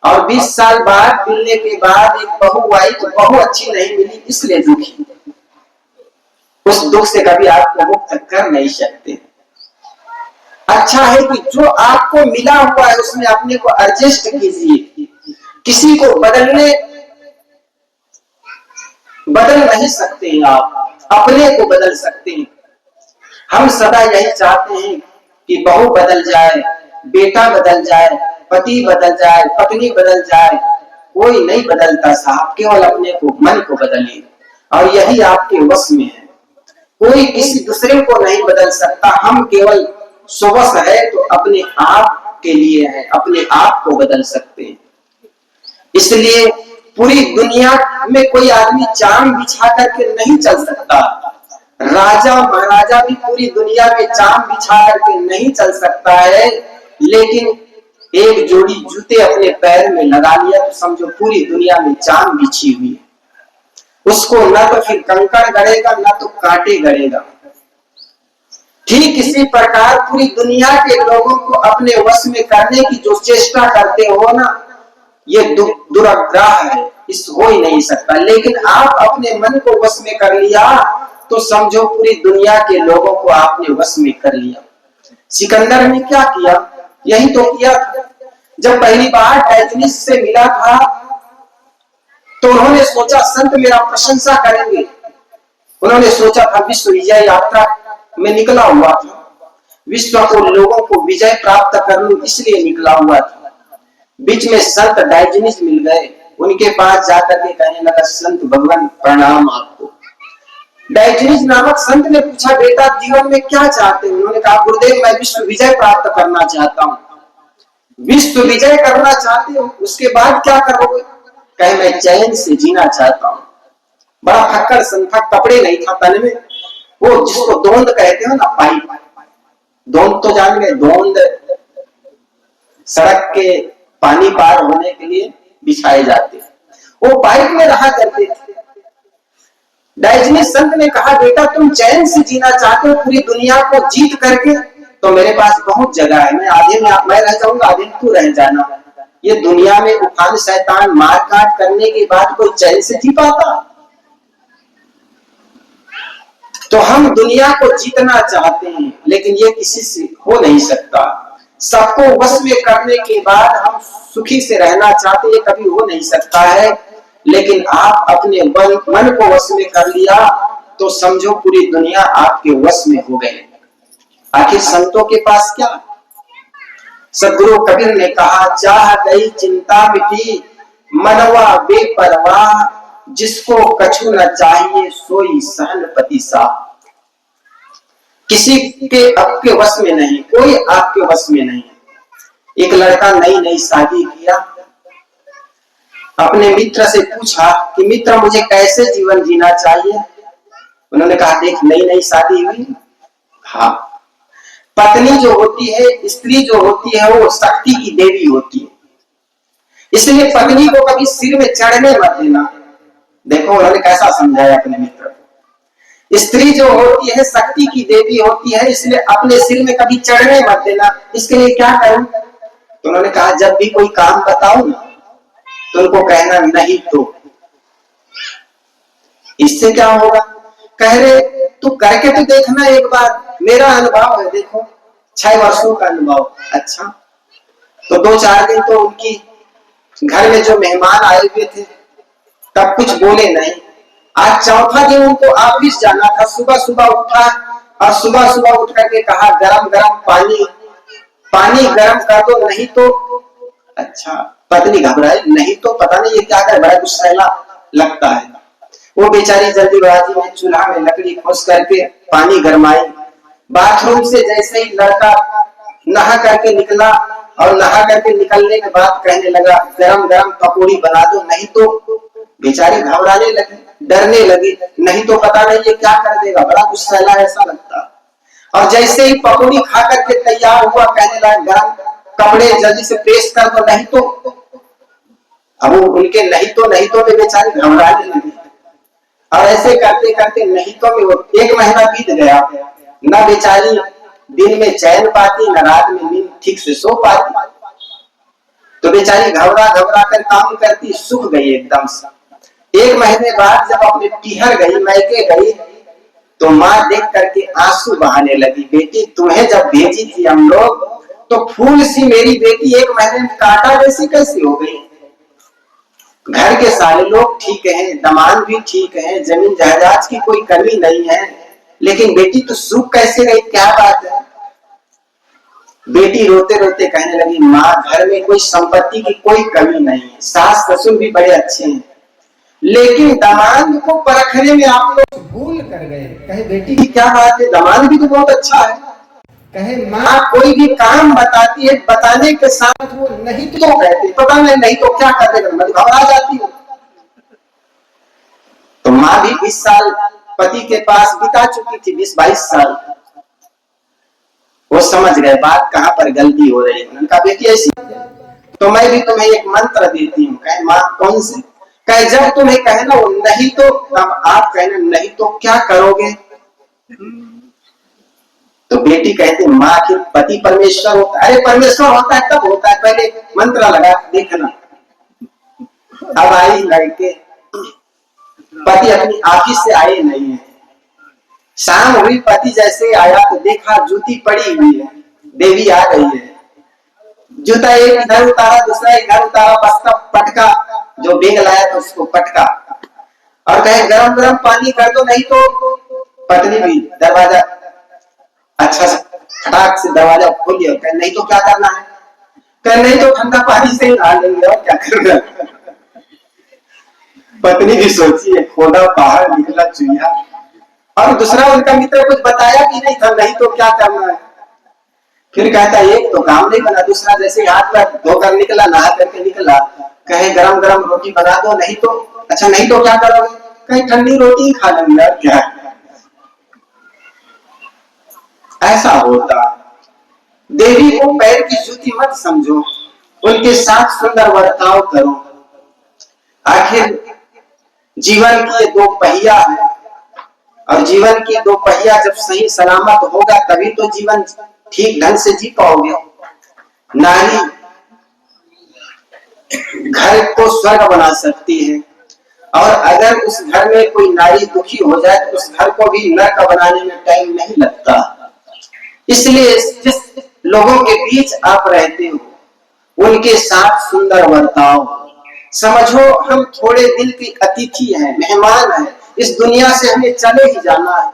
और 20 साल बाद मिलने के बाद एक बहू आई तो बहू अच्छी नहीं मिली इसलिए दुखी। उस दुख से कभी आपको मुक्त कर नहीं सकते। अच्छा है कि जो आपको मिला हुआ है उसमें अपने को एडजस्ट कीजिए। किसी को बदल नहीं सकते आप, अपने को बदल सकते हैं। हम सदा यही चाहते हैं कि बहू बदल जाए, बेटा बदल जाए, पति बदल जाए, पत्नी बदल जाए। कोई नहीं बदलता साहब, केवल अपने को, मन को बदलिए और यही आपके वश में है। कोई किसी दूसरे को नहीं बदल सकता। हम केवल स्ववश है तो अपने आप के लिए है, अपने आप को बदल सकते हैं। इसलिए पूरी दुनिया में कोई आदमी चांद बिछा करके नहीं चल सकता। राजा महाराजा भी पूरी दुनिया में चांद बिछा करके नहीं चल सकता है, लेकिन एक जोड़ी जूते अपने पैर में लगा लिया तो समझो पूरी दुनिया में चांद बिछी हुई है। उसको ना तो फिर कंकड़ गड़ेगा ना तो कांटे गड़ेगा। ठीक इसी प्रकार पूरी दुनिया के लोगों को अपने वश में करने की जो चेष्टा करते हो ना, ये दुराग्रह है, इस हो ही नहीं सकता। लेकिन आप अपने मन को वश में कर लिया तो समझो पूरी दुनिया के लोगों को आपने वश में कर लिया। सिकंदर ने क्या किया? यही तो किया था। जब पहली बार डायोजनीस से मिला था तो उन्होंने सोचा संत मेरा प्रशंसा करेंगे। उन्होंने सोचा था विश्व विजय यात्रा में निकला हुआ था, विश्व को लोगों को विजय प्राप्त करने इसलिए निकला हुआ था। बीच में संत डायोजनीस मिल गए, उनके पास जाकर के कहने लगा संत भगवान प्रणाम आपको। डायोजनीस नामक संत ने पूछा बेटा जीवन में क्या चाहते हो? उन्होंने कहा गुरुदेव मैं विश्व विजय प्राप्त करना चाहता हूँ। विश्व विजय करना चाहते हो, उसके बाद क्या करोगे? कहे मैं चैन से जीना चाहता हूँ। बड़ा फक्कड़ संत था, कपड़े नहीं था तन में, वो जिसको दोंद कहते हो ना, पाइप। दोंद तो जान गए, दोंद सड़क के पानी पार होने के लिए बिछाए जाते, वो पाइप में रहा करते थे। डायोजनीस संत ने कहा बेटा तुम चैन से जीना चाहते हो पूरी दुनिया को जीत करके, तो मेरे पास बहुत जगह है, मैं आधे में मैं रह जाऊंगा, आधे में तू रह जाना। ये दुनिया में उफान शैतान मार काट करने के बाद कोई चैन से जी पाता? तो हम दुनिया को जीतना चाहते हैं लेकिन ये किसी से हो नहीं सकता। सबको वश में करने के बाद हम सुखी से रहना चाहते, ये कभी हो नहीं सकता है। लेकिन आप अपने मन को वश में कर लिया तो समझो पूरी दुनिया आपके वश में हो गई। आखिर संतों के पास क्या? सदगुरु कबीर ने कहा चाह गई चिंता मिटी, मनवा बेपरवाह, जिसको कछु न चाहिए सोई सहनपति सा। किसी के आपके वश में नहीं, कोई आपके वश में नहीं। एक लड़का नई नई शादी किया, अपने मित्र से पूछा कि मित्र मुझे कैसे जीवन जीना चाहिए? उन्होंने कहा देख नई नई शादी हुई, हाँ पत्नी जो होती है, स्त्री जो होती है वो शक्ति की देवी होती है, इसलिए पत्नी को कभी सिर में चढ़ने मत देना। देखो उन्होंने कैसा समझाया अपने मित्र को। स्त्री जो होती है शक्ति की देवी होती है, इसलिए अपने सिर में कभी चढ़ने मत देना। इसके लिए क्या करूं? तो उन्होंने कहा जब भी कोई काम बताओ ना तो उनको कहना नहीं तो। इससे क्या होगा? कह रहे तू करके तो देखना एक बार, मेरा अनुभव है, देखो 6 वर्षों का अनुभव। अच्छा, तो 2-4 दिन तो उनकी घर में जो मेहमान आए हुए थे तब कुछ बोले नहीं। आज चौथा दिन उनको ऑफिस जाना था, सुबह सुबह उठा और सुबह सुबह उठ करके कहा गरम गरम पानी गरम कर दो नहीं तो। अच्छा, पत्नी घबराई, नहीं तो पता नहीं ये क्या कर, बड़ा गुस्सैला लगता है। वो बेचारी जल्दीबाजी में चूल्हा में लकड़ी खोस करके पानी गरमाई। बाथरूम से जैसे ही लड़का नहा करके निकला और नहा करके निकलने के बाद कहने लगा गरम गरम पकौड़ी बना दो नहीं तो। बेचारी घबराने लगी, डरने लगी, नहीं तो पता नहीं ये क्या कर देगा, बड़ा गुस्सैला ऐसा लगता। और जैसे ही पकौड़ी खा करके तैयार हुआ कहने लगा गरम कपड़े जल्दी से प्रेस कर दो नहीं तो। अब उनके नहीं तो में बेचारी घबराने लगी और ऐसे करते करते नहीं तो में वो 1 महीना बीत गया। न बेचारी दिन में चैन पाती, न रात में नींद ठीक से सो पाती। तो बेचारी घबरा घबरा कर काम करती, सूख गई एकदम से। 1 महीने बाद जब अपने पीहर गई, मायके गई, तो माँ देख करके आंसू बहाने लगी। बेटी तुम्हें जब भेजी थी हम लोग तो फूल सी मेरी बेटी 1 महीने में कांटा जैसी कैसी हो गई। घर के सारे लोग ठीक हैं, दामाद भी ठीक है, जमीन जायदाद की कोई कमी नहीं है, लेकिन बेटी तो सूख कैसे गई, क्या बात है। बेटी रोते रोते कहने लगी, माँ घर में कोई संपत्ति की कोई कमी नहीं है, सास ससुर भी बड़े अच्छे हैं, लेकिन दामाद को परखने में आप लोग भूल कर गए। कहे बेटी की क्या बात है, दामाद भी तो बहुत अच्छा है। कहे माँ कोई भी काम बताती है, बताने के साथ वो नहीं तो कहते, पता नहीं तो क्या कर देगा, मैं घबरा जाती हूँ। तो माँ भी 20 साल पति के पास बिता चुकी थी, 20-22 साल। वो समझ गए बात कहाँ पर गलती हो रही है। उन्होंने कहा बेटी ऐसी तो मैं भी तुम्हें एक मंत्र देती हूँ। कहे माँ कौन से। कहे जब तुम्हें कहना वो नहीं तो तब आप कहना नहीं तो क्या करोगे। तो बेटी कहती माँ की पति परमेश्वर होता है। अरे परमेश्वर होता है तब होता है, पहले मंत्र लगा देखना। अब आई लड़के, पति अपनी ऑफिस से आए नहीं है, शाम हुई, पति जैसे आया तो देखा जूती पड़ी हुई है, देवी आ गई है। जूता एक इधर उतारा, दूसरा इधर उतारा, बस्ता पटका, जो बेग लाया था उसको पटका, और कहे गरम गरम पानी कर दो, नहीं तो पत्नी भी दरवाजा अच्छा से फटाक से दरवाजा खोलिए। कहे नहीं तो क्या करना है। कहे नहीं तो ठंडा पानी से ही नहा लेंगे और क्या करना। पत्नी भी सोची है, खोदा बाहर निकला चुहिया। और दूसरा उनका मित्र कुछ बताया भी नहीं था, नहीं तो क्या करना है। फिर कहता एक तो काम नहीं बना, दूसरा जैसे हाथ पैर धोकर निकला, नहा करके निकला, कहे गरम गरम रोटी बना दो, नहीं तो अच्छा नहीं तो क्या करोगे। कहीं ठंडी रोटी खा लेंगे और क्या। ऐसा होता। देवी को पैर की जूती मत समझो, उनके साथ सुंदर बर्ताव करो। आखिर जीवन की ये 2 पहिया है, और जीवन की 2 पहिया जब सही सलामत होगा तभी तो जीवन ठीक ढंग से जी पाओगे। नारी घर को स्वर्ग बना सकती है, और अगर उस घर में कोई नारी दुखी हो जाए तो उस घर को भी नरक बनाने में टाइम नहीं लगता। इसलिए जिस लोगों के बीच आप रहते हो उनके साथ सुंदर बर्ताव। समझो हम थोड़े दिन के अतिथि हैं, मेहमान हैं, इस दुनिया से हमें चले ही जाना है।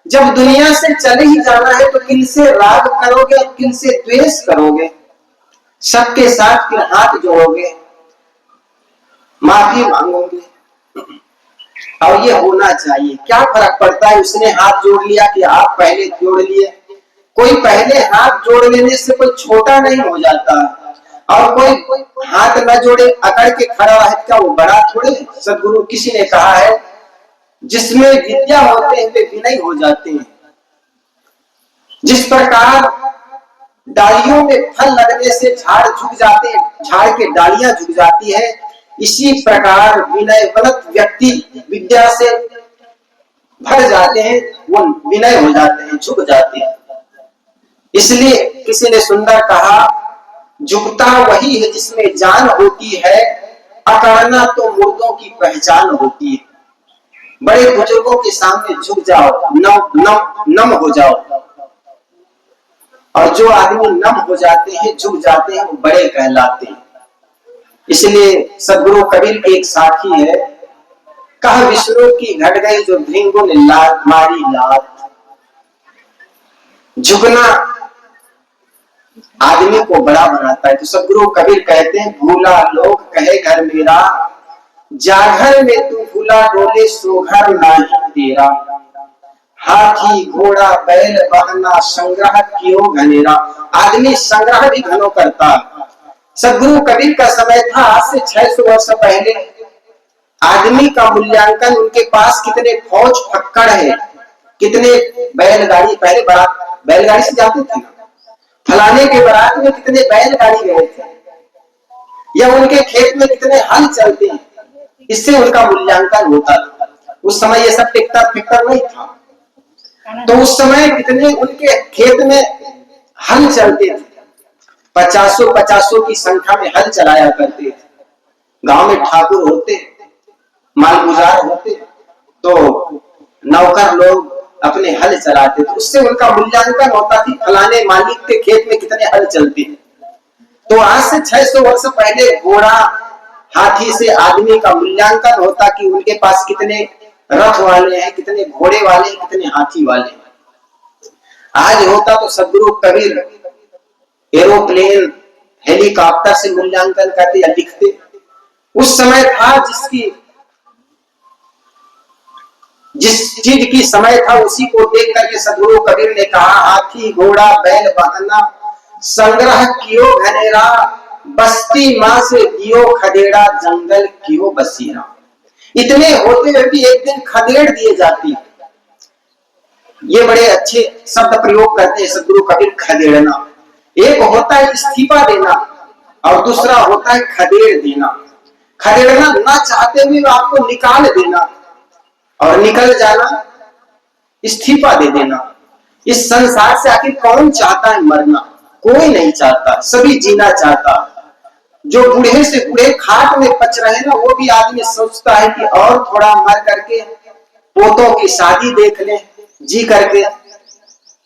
जब दुनिया से चले ही जाना है तो किनसे राग करोगे और किनसे द्वेष करोगे। सबके साथ फिर हाथ जोड़ोगे, माफी मांगोगे, और ये होना चाहिए। क्या फर्क पड़ता है उसने हाथ जोड़ लिया कि आप पहले जोड़ लिए। कोई पहले हाथ जोड़ लेने से कोई छोटा नहीं हो जाता, और कोई हाथ न जोड़े अकड़ के खड़ा है क्या वो बड़ा थोड़े। सदगुरु किसी ने कहा है जिसमें विद्या होते हैं वे विनय हो जाते हैं। जिस प्रकार डालियों में फल लगने से झाड़ झुक जाते हैं, झाड़ के डालियां झुक जाती है, इसी प्रकार विनयवंत व्यक्ति विद्या से भर जाते हैं, वो विनय हो जाते हैं, झुक जाते हैं। इसलिए किसी ने सुंदर कहा झुकता वही है जिसमें जान होती है, अकड़ना तो मुर्दों की पहचान होती है। बड़े बुजुर्गों के सामने झुक जाओ, नम हो जाओ, और जो आदमी नम हो जाते हैं, झुक जाते हैं, वो बड़े कहलाते हैं। इसलिए सदगुरु कबीर के एक साथी है, कहा विष्णु की घट गई जो भृंगों ने लात मारी लात। झुकना आदमी को बड़ा बनाता है। तो सदगुरु कबीर कहते हैं भूला लोग कहे घर मेरा, जाघर में तू भूला डोले सो घर नहीं तेरा। हाथी घोड़ा बैल बहना संग्रह क्यों घनेरा। आदमी संग्रह भी घनों करता। सदगुरु कबीर का समय था, आज से 600 वर्ष पहले। आदमी का मूल्यांकन उनके पास कितने फौज फक्कड़ है, कितने बैलगाड़ी, पहले बारात बैलगाड़ी से जाते थे, फलाने के बारात में कितने बैलगाड़ी गए थे, या उनके खेत में कितने हल चलते हैं, इससे उनका मूल्यांकन होता था। उस समय ये सब ट्रैक्टर फिक्टर नहीं था, तो उस समय कितने उनके खेत में हल चलते थे, 50 की संख्या में हल चलाया करते थे। गांव में ठाकुर होते, मालगुजार होते, तो नौकर लोग अपने हल चलाते थे, उससे उनका मूल्यांकन होता थी फलाने मालिक के खेत में कितने हल चलते हैं। तो आज से 600 वर्ष पहले घोड़ा हाथी से आदमी का मूल्यांकन होता कि उनके पास कितने रथ वाले हैं, कितने घोड़े वाले हैं, कितने हाथी वाले हैं। आज होता तो सदगुरु कबीर एरोप्लेन हेलीकॉप्टर से मूल्यांकन करते या लिखते। उस समय था जिस चीज की समय था उसी को देख करके सदगुरु कबीर ने कहा, हाथी घोड़ा बैल वाहना संग्रह कियो घनेरा, बस्ती मां से दियो खदेड़ा, जंगल कियो बसीरा। इतने होते हुए भी एक दिन खदेड़ दिए जाती। ये बड़े अच्छे शब्द प्रयोग करते हैं सदगुरु कबीर, खदेड़ना। एक होता है इस्तीफा देना और दूसरा होता है खदेड़ देना। खदेड़ना ना चाहते हुए आपको निकाल देना और निकल जाना, इस्तीफा दे देना। इस संसार से आखिर कौन चाहता है मरना? कोई नहीं चाहता, सभी जीना चाहता। जो बूढ़े से बूढ़े खाट में पच रहे ना, वो भी आदमी सोचता है कि और थोड़ा मर करके पोतों की शादी देख ले, जी करके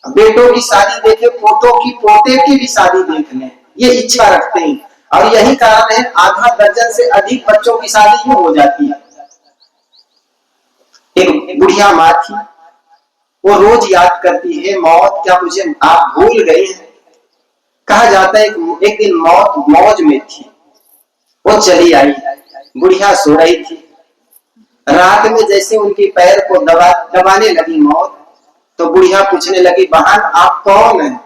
बेटों की शादी देखे, पोतों की पोते की भी शादी देख ले, ये इच्छा रखते हैं। और यही कारण है आधा दर्जन से अधिक बच्चों की शादी क्यों हो जाती है। एक बुढ़िया माँ थी, वो रोज याद करती है, मौत क्या मुझे आप भूल गए हैं। कहा जाता है एक दिन मौत मौज में थी, वो चली आई, बुढ़िया सो रही थी। रात में जैसे उनके पैर को दबाने लगी मौत, तो बुढ़िया पूछने लगी, बहन आप कौन है?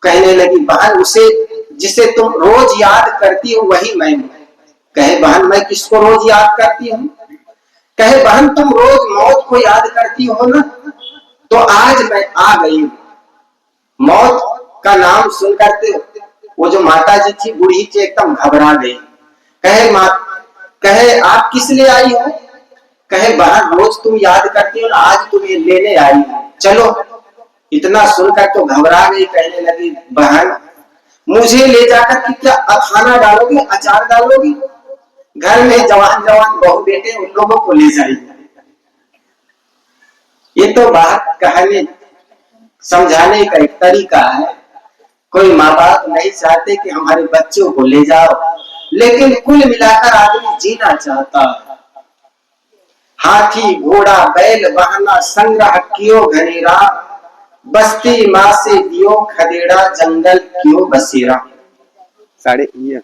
कहने लगी, बहन उसे जिसे तुम रोज याद करती हो वही मैं हूं। कहे, बहन मैं किसको रोज याद करती हूँ? कहे, बहन तुम रोज मौत को याद करती हो ना, तो आज मैं आ गई हूं। मौत का नाम सुनकर वो जो माता जी थी, बूढ़ी थी, एकदम घबरा गई। कहे, माँ कहे आप किस लिए आई हो? कहे, बहन रोज तुम याद करती हो ना, आज तुम्हें लेने आई हूं, चलो। इतना सुनकर तो घबरा गई, कहने लगी, बहन मुझे ले जाकर कि क्या अखाना डालोगी, अचार डालोगी? घर में जवान जवान बहू बेटे उन लोगों को ले जाएगी। ये तो बात कहने समझाने का एक तरीका है। कोई माँ बाप नहीं चाहते कि हमारे बच्चों को ले जाओ, लेकिन कुल मिलाकर आदमी जीना चाहता है। हाथी घोड़ा बैल वाहना संग्रह कियो घनेरा, बस्ती माँ से दियो खदेड़ा, जंगल कियो बसेरा। 12:30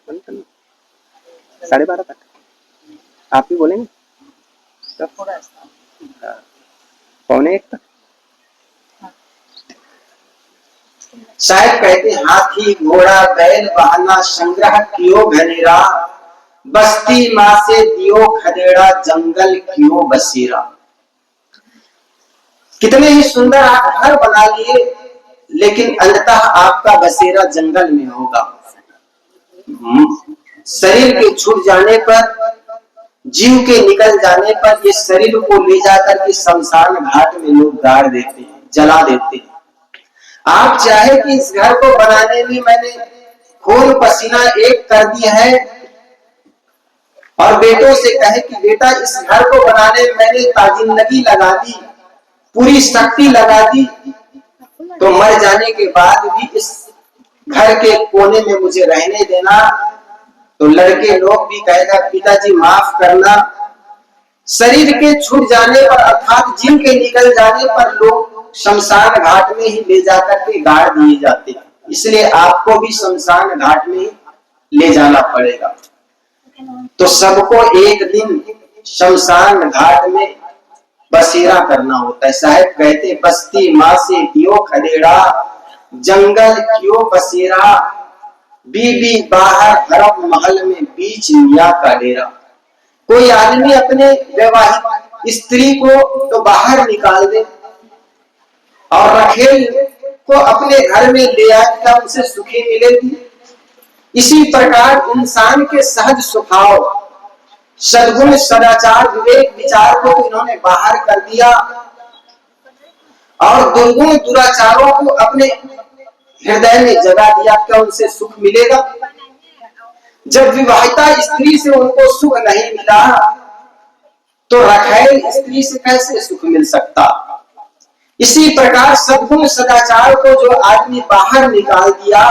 तक आप भी बोलेंगे, तब थोड़ा 1:45 तक शायद कहते, हाथी घोड़ा बैल वाहना संग्रह कियो घनेरा, बस्ती माँ से दियो खदेड़ा, जंगल कियो बसेरा। कितने ही सुंदर आप घर बना लिए, लेकिन अंततः आपका बसेरा जंगल में होगा। शरीर के छूट जाने पर, जीव के निकल जाने पर, ये शरीर को ले जाकर के शमशान घाट में लोग गाड़ देते हैं, जला देते हैं। आप चाहे कि इस घर को बनाने में मैंने खून पसीना एक कर दिया है, और बेटों से कहे कि बेटा इस घर को बनाने में मैंने ताजिंदगी लगा दी, पूरी शक्ति लगा दी, तो मर जाने के बाद भी इस घर के कोने में मुझे रहने देना। तो लड़के लोग भी कहेगा, पिताजी माफ करना। शरीर के छूट जाने पर अर्थात जीव के निकल जाने पर लोग शमशान घाट में ही ले जाकर के गाड़ दिए जाते हैं। इसलिए आपको भी शमशान घाट में ही ले जाना पड़ेगा। तो सबको एक दिन शमशान घाट में बसेरा करना होता है। साहब कहते, बस्ती माँ से दियो खदेड़ा, जंगल क्यों बसेरा, बीबी बाहर हरम महल में बीच मियां का डेरा। कोई आदमी अपने वैवाहिक स्त्री को तो बाहर निकाल दे और रखेल को अपने घर में ले आए, क्या उसे सुखी मिलेगी? इसी प्रकार इंसान के सहज स्वभाव, सद्गुण, सदाचार, विवेक, विचार को तो इन्होंने बाहर कर दिया और दुर्गुण दुराचारों को अपने हृदय में जगा दिया। क्या उनसे सुख मिलेगा? जब विवाहिता स्त्री से उनको सुख नहीं मिला, तो रखैल स्त्री से कैसे सुख मिल सकता? इसी प्रकार सद्गुण सदाचार को जो आदमी बाहर निकाल दिया,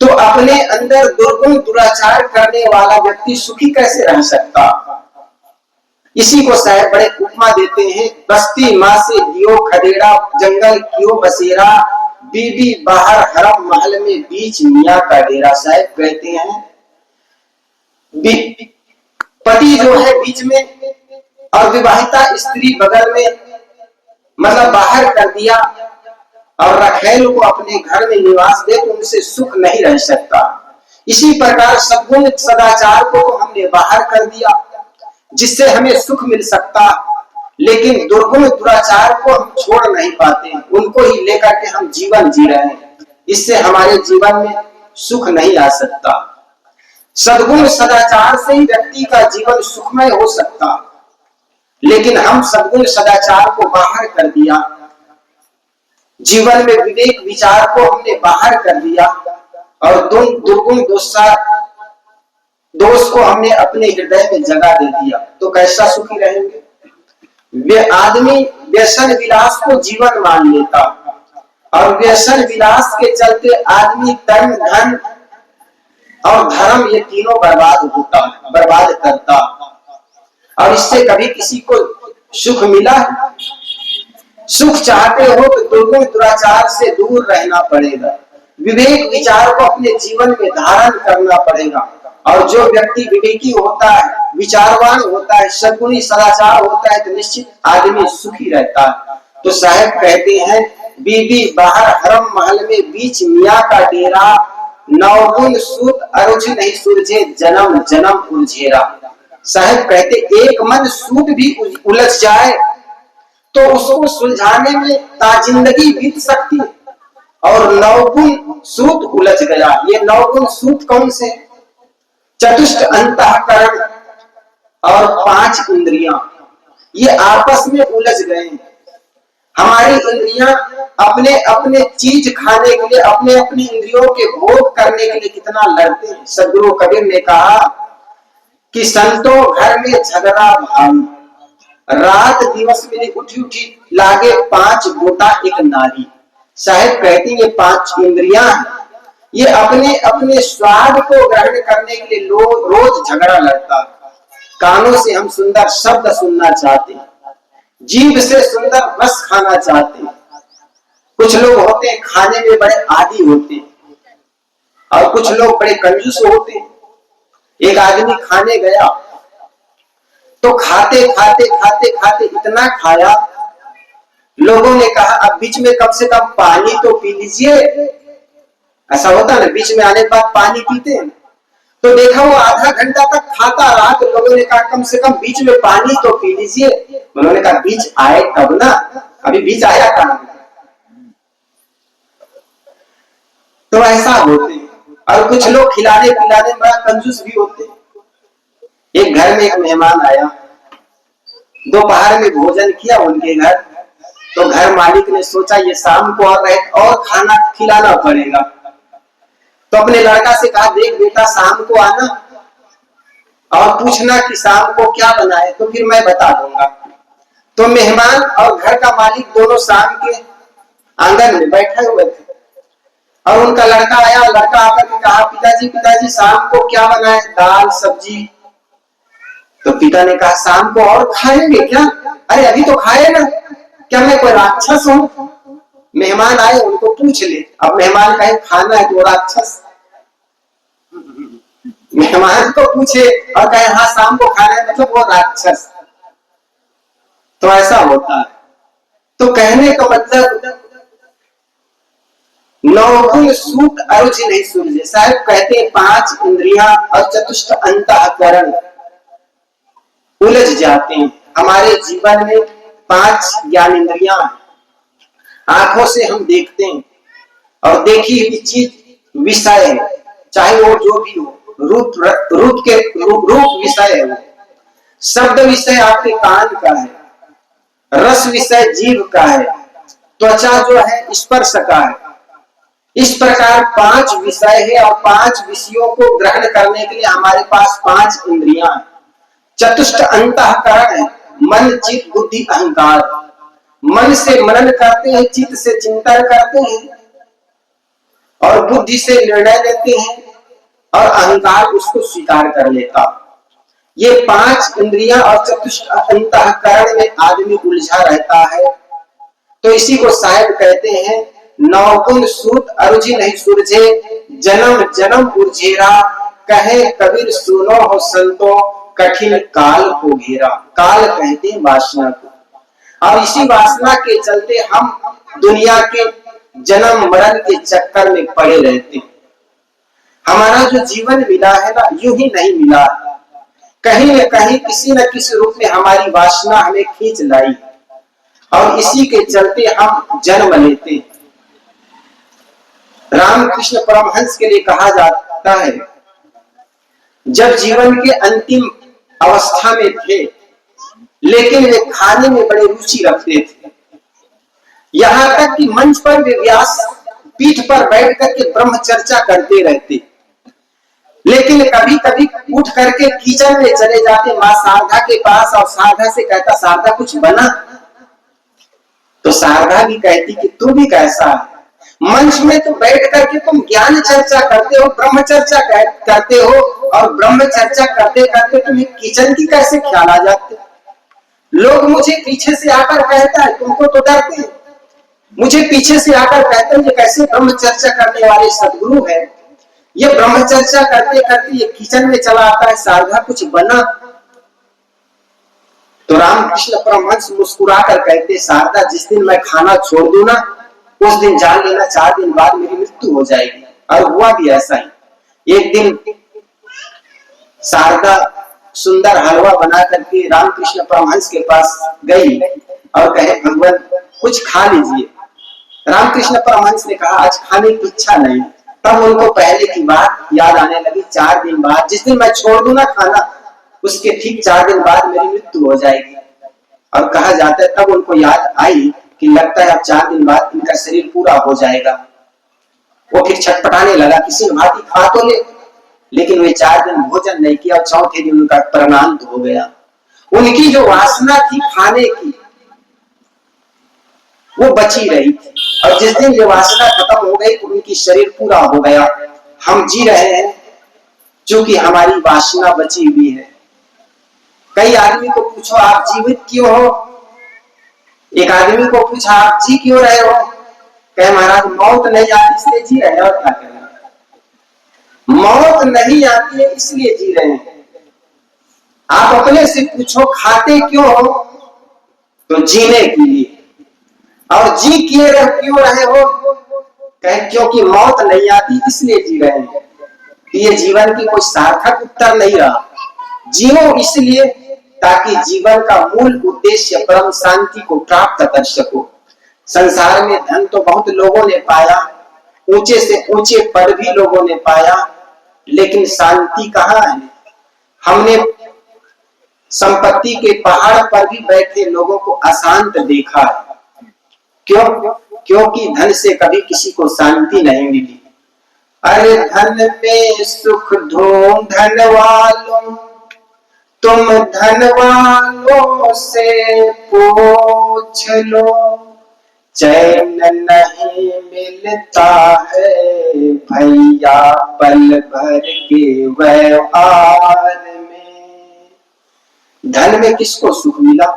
तो अपने अंदर दुर्गुण दुराचार करने वाला व्यक्ति सुखी कैसे रह सकता। इसी को साहब बड़े उपमा देते हैं, बस्ती माँ से दियो खदेड़ा, जंगल कियो बसेरा, बीबी बाहर हरम महल में बीच मियाँ का डेरा। साहब कहते हैं पति जो है बीच में और विवाहिता स्त्री बगल में, मतलब बाहर कर दिया, और रखेल को अपने घर में निवास दे तो उनसे सुख नहीं रह सकता। इसी प्रकार सद्गुण सदाचार को हमने बाहर कर दिया जिससे हमें सुख मिल सकता, लेकिन दुर्गुण दुराचार को हम छोड़ नहीं पाते, उनको ही लेकर के हम जीवन जी रहे हैं, इससे हमारे जीवन में सुख नहीं आ सकता। सद्गुण सदाचार से ही व्यक्ति का जीवन सुखमय हो सकता, लेकिन हम सद्गुण सदाचार को बाहर कर दिया, जीवन में विवेक विचार को हमने बाहर कर दिया और दुर्गुण दोष को हमने अपने हृदय में जगह दे दिया, तो कैसा सुखी रहेंगे। वे आदमी व्यसन विलास को जीवन मान लेता और व्यसन विलास के चलते आदमी तन धन और धर्म ये तीनों बर्बाद करता, और इससे कभी किसी को सुख मिला। सुख चाहते हो तो दुर्गुण दुराचार से दूर रहना पड़ेगा, विवेक विचार को अपने जीवन में धारण करना पड़ेगा, और जो व्यक्ति विवेकी होता है, विचारवान होता है, सद्गुणी सदाचार होता है, तो निश्चित आदमी सुखी रहता है। तो साहब कहते हैं बीबी बाहर हरम महल में बीच मियाँ का डेरा, नवगुण सूत अरुझ नहीं सुलझे जन्म जन्म उलझेरा। साहब कहते एक मन सूत भी उलझ जाए तो उसको सुलझाने में ताजिंदगी बीत सकती है, और नवगुण सूत उलझ गया। ये नवगुण सूत कौन से? चतुष्ट अंतःकरण और 5 इंद्रियां, ये आपस में उलझ गए। हमारी इंद्रियां अपने अपने चीज खाने के लिए, अपने अपनी इंद्रियों के भोग करने के लिए कितना लड़ते हैं। सदगुरु कबीर ने कहा कि संतो घर में झगड़ा भाई, रात दिवस मिली उठी उठी लागे 5 गोटा एक नारी। साहिब कहती ये 5 इंद्रियां ये अपने अपने स्वाद को ग्रहण करने के लिए रोज झगड़ा लड़ता। कानों से हम सुंदर शब्द सुनना चाहते, जीभ से सुंदर रस खाना चाहते। कुछ लोग होते हैं खाने में बड़े आदी होते, और कुछ लोग बड़े कंजूस होते। एक आदमी खाने गया तो खाते खाते खाते खाते इतना खाया, लोगों ने कहा अब बीच में कम से कम पानी तो पी लीजिए। ऐसा होता है ना, बीच में आने के बाद पानी पीते हैं। तो देखा वो आधा घंटा तक खाता रहा, तो लोगों ने कहा कम से कम बीच में पानी तो पी लीजिए। उन्होंने कहा बीच आए तब ना, अभी बीच आया कहां। तो ऐसा होते। और कुछ लोग खिलाने पिलाने बड़ा कंजूस भी होते। एक घर में एक मेहमान आया, दोपहर में भोजन किया उनके घर, तो घर मालिक ने सोचा ये शाम को और खाना खिलाना पड़ेगा। तो अपने लड़का से कहा देख बेटा शाम को आना और पूछना कि शाम को क्या बनाए, तो फिर मैं बता दूंगा। तो मेहमान और घर का मालिक दोनों शाम के आंगन में बैठे हुए थे, और उनका लड़का आया। लड़का आकर के कहा पिताजी शाम को क्या बनाए, दाल सब्जी। तो पिता ने कहा शाम को और खाएंगे क्या? अरे अभी तो खाए ना, क्या मैं कोई राक्षस हूं? मेहमान आए उनको पूछ ले। अब मेहमान कहे खाना है तो राक्षस, मेहमान को पूछे और कहे हाँ शाम को खाना है मतलब वो राक्षस। तो ऐसा होता है। तो कहने का मतलब नवगुण सूत अरुच नहीं सुलझे। साहब कहते हैं 5 इंद्रियां और चतुष्ट अंतःकरण उलझ जाते हैं। हमारे जीवन में 5 ज्ञान इंद्रियां हैं। आंखों से हम देखते हैं, और देखी हुई चीज विषय है, चाहे वो जो भी हो। रूप विषय है, शब्द विषय आपके कान का है, रस विषय जीभ का है, त्वचा जो है स्पर्श का है। इस प्रकार 5 विषय है, और 5 विषयों को ग्रहण करने के लिए हमारे पास 5 इंद्रियां हैं। चतुष्ट अंतःकरण है, मन चित्त बुद्धि अहंकार। मन से मनन करते हैं, चित्त से चिंतन करते हैं और बुद्धि से निर्णय लेते हैं और अहंकार उसको स्वीकार कर लेता। ये 5 इंद्रियां और चतुष्ट अंतःकरण में आदमी उलझा रहता है। तो इसी को शायद कहते हैं, नौगुण सूत अरुझि नहीं सुरझे, जन्म जन्म उर्झेरा, कहे कबीर सुनो हो संतो, कठिन काल को घेरा। काल कहते हैं वासना को, और इसी वासना के चलते हम दुनिया के जन्म मरण के चक्कर में पड़े रहते हैं। हमारा जो जीवन मिला है ना, यूं ही नहीं मिला, कहीं न कहीं किसी न किसी रूप में हमारी वासना हमें खींच लाई और इसी के चलते हम जन्म लेते। रामकृष्ण परमहंस के लिए कहा जाता है, जब जीवन के अंतिम अवस्था में थे, लेकिन वे खाने में बड़े रुचि रखते थे। यहां तक कि मंच पर वे व्यास पीठ पर बैठ करके ब्रह्म चर्चा करते रहते, लेकिन कभी कभी उठ करके किचन में चले जाते मां शारदा के पास और शारदा से कहता, शारदा कुछ बना? तो शारदा भी कहती कि तू भी कैसा है, मंच में तो बैठ करके तुम ज्ञान चर्चा करते हो, ब्रह्म चर्चा करते हो, और ब्रह्म चर्चा करते करते तुम्हें किचन की कैसे ख्याल आ जाते? लोग मुझे पीछे से आकर कहता है, तुमको तो डरते हैं, मुझे पीछे से आकर कहते हैं ये कैसे ब्रह्म चर्चा करने वाले सदगुरु है, ये ब्रह्म चर्चा करते करते ये किचन में चला आता है, शारदा कुछ बना? तो रामकृष्ण परमहंस मुस्कुरा कर कहते, शारदा जिस दिन मैं खाना छोड़ दूं ना, उस दिन जान लेना 4 दिन बाद मेरी मृत्यु हो जाएगी। और हुआ भी ऐसा ही। एक दिन शारदा सुंदर हलवा बना करके रामकृष्ण परमहंस के पास गई और कहे, भगवान कुछ खा लीजिए। रामकृष्ण परमहंस ने कहा, आज खाने की इच्छा नहीं। तब उनको पहले की बात याद आने लगी, 4 दिन बाद, जिस दिन मैं छोड़ दूं ना खाना, उसके ठीक 4 दिन बाद मेरी मृत्यु हो जाएगी। और कहा जाता है तब उनको याद आई कि लगता है अब 4 दिन बाद इनका शरीर पूरा हो जाएगा। वो फिर छटपटाने लगा, किसी भांति खा तो ले, लेकिन वे 4 दिन भोजन नहीं किया और चौथे दिन उनका परिणाम हो गया। उनकी जो वासना थी खाने की, वो बची रही थी, और जिस दिन ये वासना खत्म हो गई, उनकी शरीर पूरा हो गया। हम जी रहे हैं क्योंकि हमारी वासना बची हुई है। कई आदमी को पूछो आप जीवित क्यों हो, एक आदमी को पूछा आप जी क्यों रहे हो, कहे महाराज मौत नहीं आती इसलिए जी रहे हैं, और क्या करें, मौत नहीं आती है इसलिए जी रहे हैं। आप अपने से पूछो खाते क्यों हो, तो जीने के लिए, और जी क्यों रहे हो, कहे क्योंकि मौत नहीं आती इसलिए जी रहे हैं। ये जीवन की कोई सार्थक उत्तर नहीं रहा। जियो इसलिए ताकि जीवन का मूल उद्देश्य परम शांति को प्राप्त कर सको। संसार में धन तो बहुत लोगों ने पाया, ऊंचे से ऊंचे पद भी लोगों ने पाया, लेकिन शांति कहाँ है? हमने संपत्ति के पहाड़ पर भी बैठे लोगों को अशांत देखा है। क्यों? क्योंकि धन से कभी किसी को शांति नहीं मिली। अरे धन में सुख ढूंढन वालों, तुम धन वालों से पूछ लो, चैन नहीं मिलता है भैया पल भर के व्यवहार में। धन में किसको सुख मिला?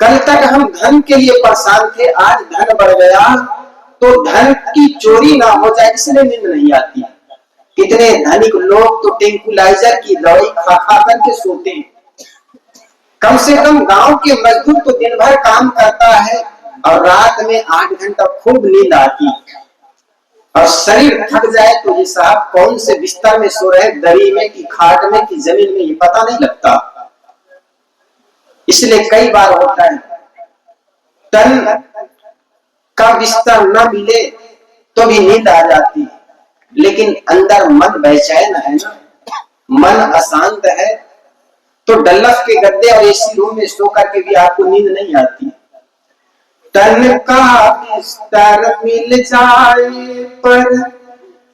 कल तक हम धन के लिए परेशान थे, आज धन बढ़ गया तो धन की चोरी ना हो जाए इसलिए नींद नहीं आती। कितने धनिक लोग तो टेंकुलाइजर की दवाई खा खा करके सोते हैं। कम से कम गांव के मजदूर तो दिन भर काम करता है और रात में 8 घंटा खूब नींद आती, और शरीर थक जाए तो ये साहब कौन से बिस्तर में सो रहे, दरी में कि खाट में कि जमीन में, ये पता नहीं लगता। इसलिए कई बार होता है तन का बिस्तर न मिले तो भी नींद आ जाती, लेकिन अंदर मन बेचैन है ना, मन अशांत है, तो डल्लफ के गद्दे और एसी रूम में सो करके भी आपको नींद नहीं आती। तन का बिस्तर मिल जाए पर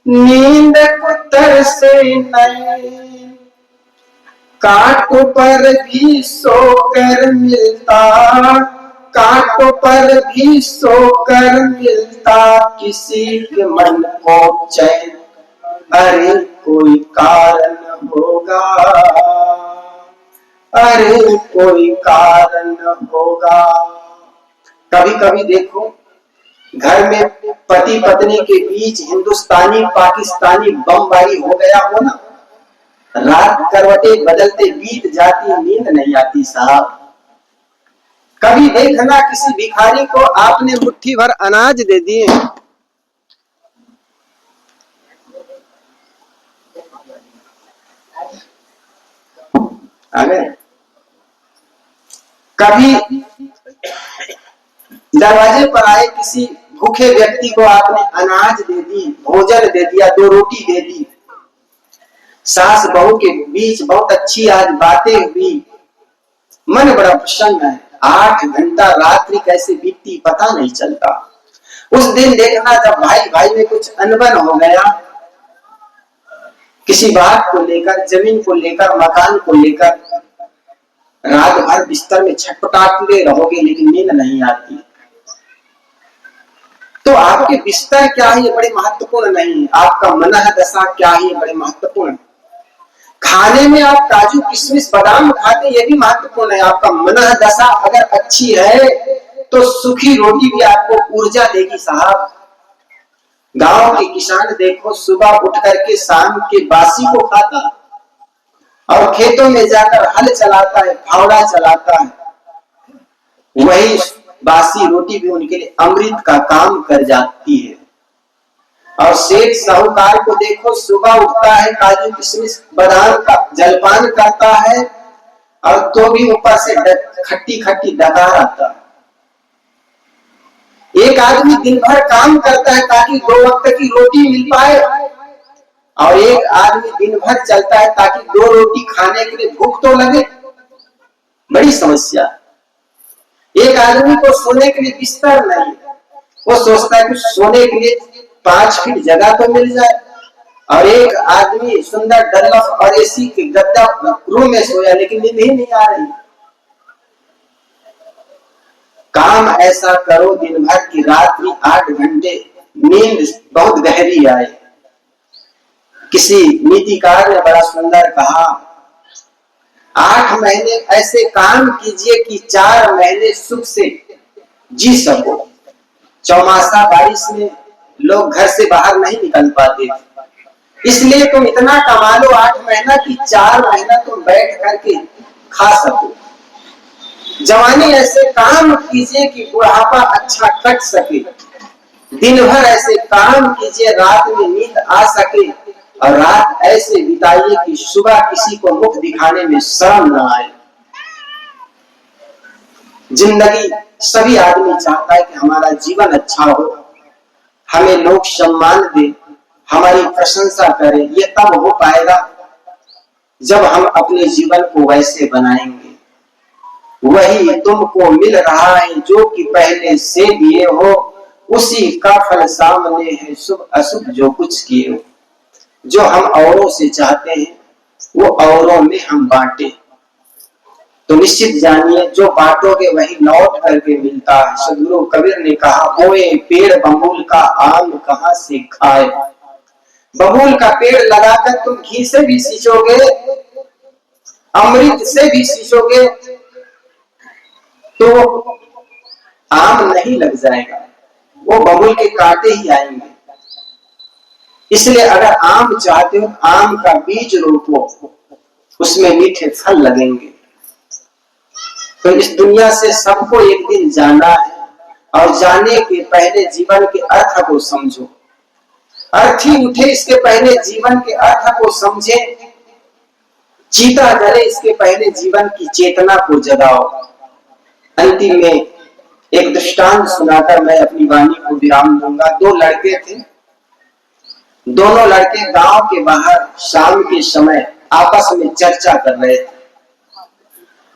नींद कुतर से नहीं, काट पर भी सोकर मिलता कांटों पर भी सोकर मिलता किसी के मन को चैन। अरे कोई कारण होगा, अरे कोई कारण होगा। कभी कभी देखो घर में पति पत्नी के बीच हिंदुस्तानी पाकिस्तानी बमबारी हो गया हो ना, रात करवटें बदलते बीत जाती, नींद नहीं आती साहब। कभी देखना किसी भिखारी को आपने मुट्ठी भर अनाज दे दिए, कभी दरवाजे पर आए किसी भूखे व्यक्ति को आपने अनाज दे दी, भोजन दे दिया, 2 रोटी दे दी। सास बहू के बीच बहुत अच्छी आज बातें हुई, मन बड़ा प्रसन्न है। 8 घंटा रात्रि कैसे बीतती पता नहीं चलता। उस दिन देखना जब भाई भाई में कुछ अनबन हो गया, किसी बात को लेकर, जमीन को लेकर, मकान को लेकर, रात भर बिस्तर में छटपटाते रहोगे लेकिन नींद नहीं आती। तो आपके बिस्तर क्या है ये बड़े महत्वपूर्ण नहीं है, आपका मनः दशा क्या है ये बड़े महत्वपूर्ण है। खाने में आप काजू किशमिश बादाम खाते ये भी महत्वपूर्ण है। आपका मनः दशा अगर अच्छी है तो सूखी रोटी भी आपको ऊर्जा देगी साहब। गांव के किसान देखो सुबह उठ करके शाम के बासी को खाता और खेतों में जाकर हल चलाता है, फावड़ा चलाता है, वही बासी रोटी भी उनके लिए अमृत का काम कर जाती है। और सेठ साहूकार को देखो सुबह उठता है, काजू किशमिश बादाम का जलपान करता है और तो भी ऊपर से खट्टी खट्टी डकार आता है। एक आदमी दिन भर काम करता है ताकि 2 वक्त की रोटी मिल पाए और एक आदमी दिन भर चलता है ताकि 2 रोटी खाने के लिए भूख तो लगे। बड़ी समस्या। एक आदमी को सोने के लिए बिस्तर नहीं, वो सोचता है कि सोने के लिए 5 फीट जगह तो मिल जाए, और एक आदमी सुंदर डल्लफ और एसी के गद्दा रूम में सोया लेकिन नींद ही नहीं आ रही। काम ऐसा करो दिन भर की रात्रि 8 घंटे नींद बहुत गहरी आए। किसी नीतिकार ने बड़ा सुंदर कहा, 8 महीने ऐसे काम कीजिए कि 4 महीने सुख से जी सको। चौमासा बारिश में लोग घर से बाहर नहीं निकल पाते थे, इसलिए तुम इतना कमा लो 8 महीना कि 4 महीना तुम बैठ करके खा सको। जवानी ऐसे काम कीजिए कि बुढ़ापा अच्छा कट सके। दिन भर ऐसे काम कीजिए रात में नींद आ सके, और रात ऐसे बिताइए कि सुबह किसी को मुख दिखाने में शर्म न आए। जिंदगी सभी आदमी चाहता है कि हमारा जीवन अच्छा हो, हमें लोग सम्मान दे, हमारी प्रशंसा करें। ये तब हो पाएगा जब हम अपने जीवन को वैसे बनाएंगे। वही तुमको मिल रहा है जो कि पहले से दिए हो, उसी का फल सामने है शुभ अशुभ जो कुछ किए हो। जो हम औरों से चाहते हैं वो औरों में हम बांटे, तो निश्चित जानिए जो बांटोगे वही लौट करके मिलता है। सदगुरु कबीर ने कहा, ओए पेड़ बबूल का आम कहां से खाए। बबूल का पेड़ लगाकर तुम घी से भी सींचोगे, अमृत से भी सींचोगे, तो आम नहीं लग जाएगा, वो बबूल के कांटे ही आएंगे। इसलिए अगर आम चाहते हो आम का बीज रोपो, उसमें मीठे फल लगेंगे। तो इस दुनिया से सबको एक दिन जाना है, और जाने के पहले जीवन के अर्थ को समझो। अर्थी उठे इसके पहले जीवन के अर्थ को समझे, चीता जले इसके पहले जीवन की चेतना को जगाओ। अंतिम में एक दृष्टांत सुनाकर मैं अपनी वाणी को विराम दूंगा। 2 लड़के थे, दोनों लड़के गांव के बाहर शाम के समय आपस में चर्चा कर रहे थे।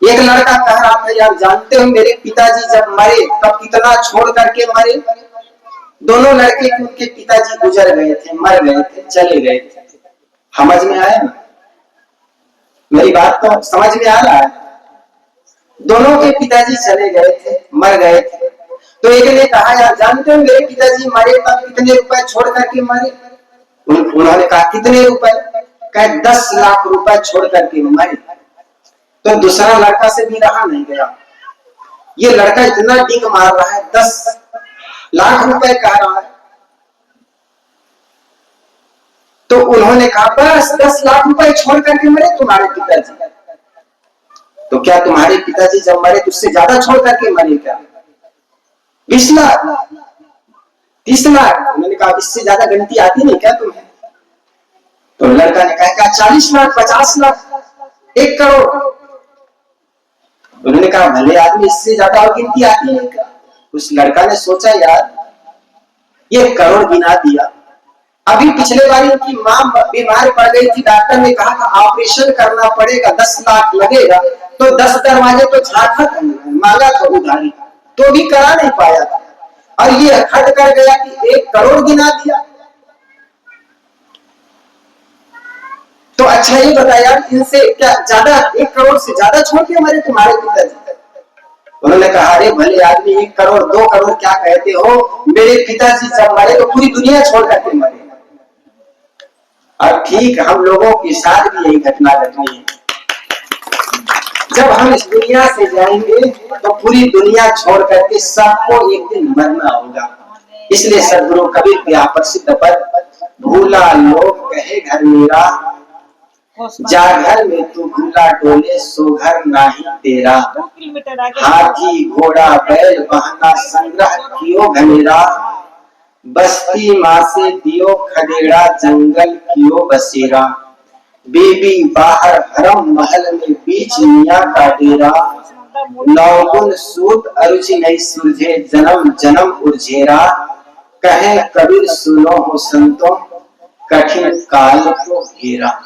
एक लड़का कह रहा था, यार जानते हो मेरे पिताजी जब मरे तब कितना छोड़ करके मरे। दोनों लड़के के उनके पिताजी गुजर गए थे, मर गए थे, चले गए थे। समझ में आया ना? मेरी बात तो समझ में आ रहा है? दोनों के पिताजी चले गए थे, मर गए थे। तो एक ने कहा, यार जानते हो मेरे पिताजी मरे तब कितने रुपए छोड़ करके मरे? उन्होंने कहा कितने रुपए? कहे 10 लाख रुपए छोड़ करके मरे। तो दूसरा लड़का से भी रहा नहीं गया, ये लड़का इतना डिग मार रहा है, 10 लाख रुपए कह रहा है। तो उन्होंने कहा बस 10 लाख रुपए छोड़ करके मरे तुम्हारे पिताजी। तो क्या तुम्हारे पिताजी जब मरे तो उससे ज्यादा छोड़ करके मरे क्या? 20 लाख, 30 लाख? उन्होंने कहा इससे ज्यादा गिनती आती नहीं क्या तुम्हें? तो लड़का ने कहा 40 लाख, 50 लाख, 1 करोड़। उन्होंने कहा भले आदमी, इससे ज्यादा और गिनती आती है क्या? उस लड़का ने सोचा यार ये करोड़ गिना दिया। अभी पिछले बार इनकी मां बीमार पड़ गई थी, डॉक्टर ने कहा था ऑपरेशन करना पड़ेगा, 10 लाख लगेगा। तो 10 दरवाजे तो झांका था, मांगा था उधारी, तो भी करा नहीं पाया था। और ये हट कर गया कि 1 करोड़ गिना दिया। तो अच्छा ये बता यार, इनसे क्या ज्यादा 1 करोड़ से ज्यादा छोड़ के मरे तुम्हारे पिताजी? उन्होंने कहा अरे भले आदमी, 1 करोड़ 2 करोड़ क्या कहते हो? मेरे पिताजी जब मरे तो पूरी दुनिया छोड़ करके मरे। और ठीक हम लोगों के साथ भी यही घटना घटनी है। जब हम इस दुनिया से जाएंगे तो पूरी दुनिया छोड़ करके सबको एक दिन मरना होगा। इसलिए सदगुरु कबीर के प्रसिद्ध पद, भूला लोग कहे घर मेरा, जा घर में तू भूला डोले, सो घर नाही तेरा। हाथी घोड़ा बैल बहना संग्रह कियो घनेरा, बस्ती माँ से दियो खदेड़ा, जंगल कियो बसेरा। बीबी बाहर हरम महल में, बीच मियाँ का डेरा। नौगुन सूत अरुचि नहीं सुलझे, जन्म जन्म उर्झेरा। कहे कबीर सुनो हो संतों, कठिन काल को घेरा।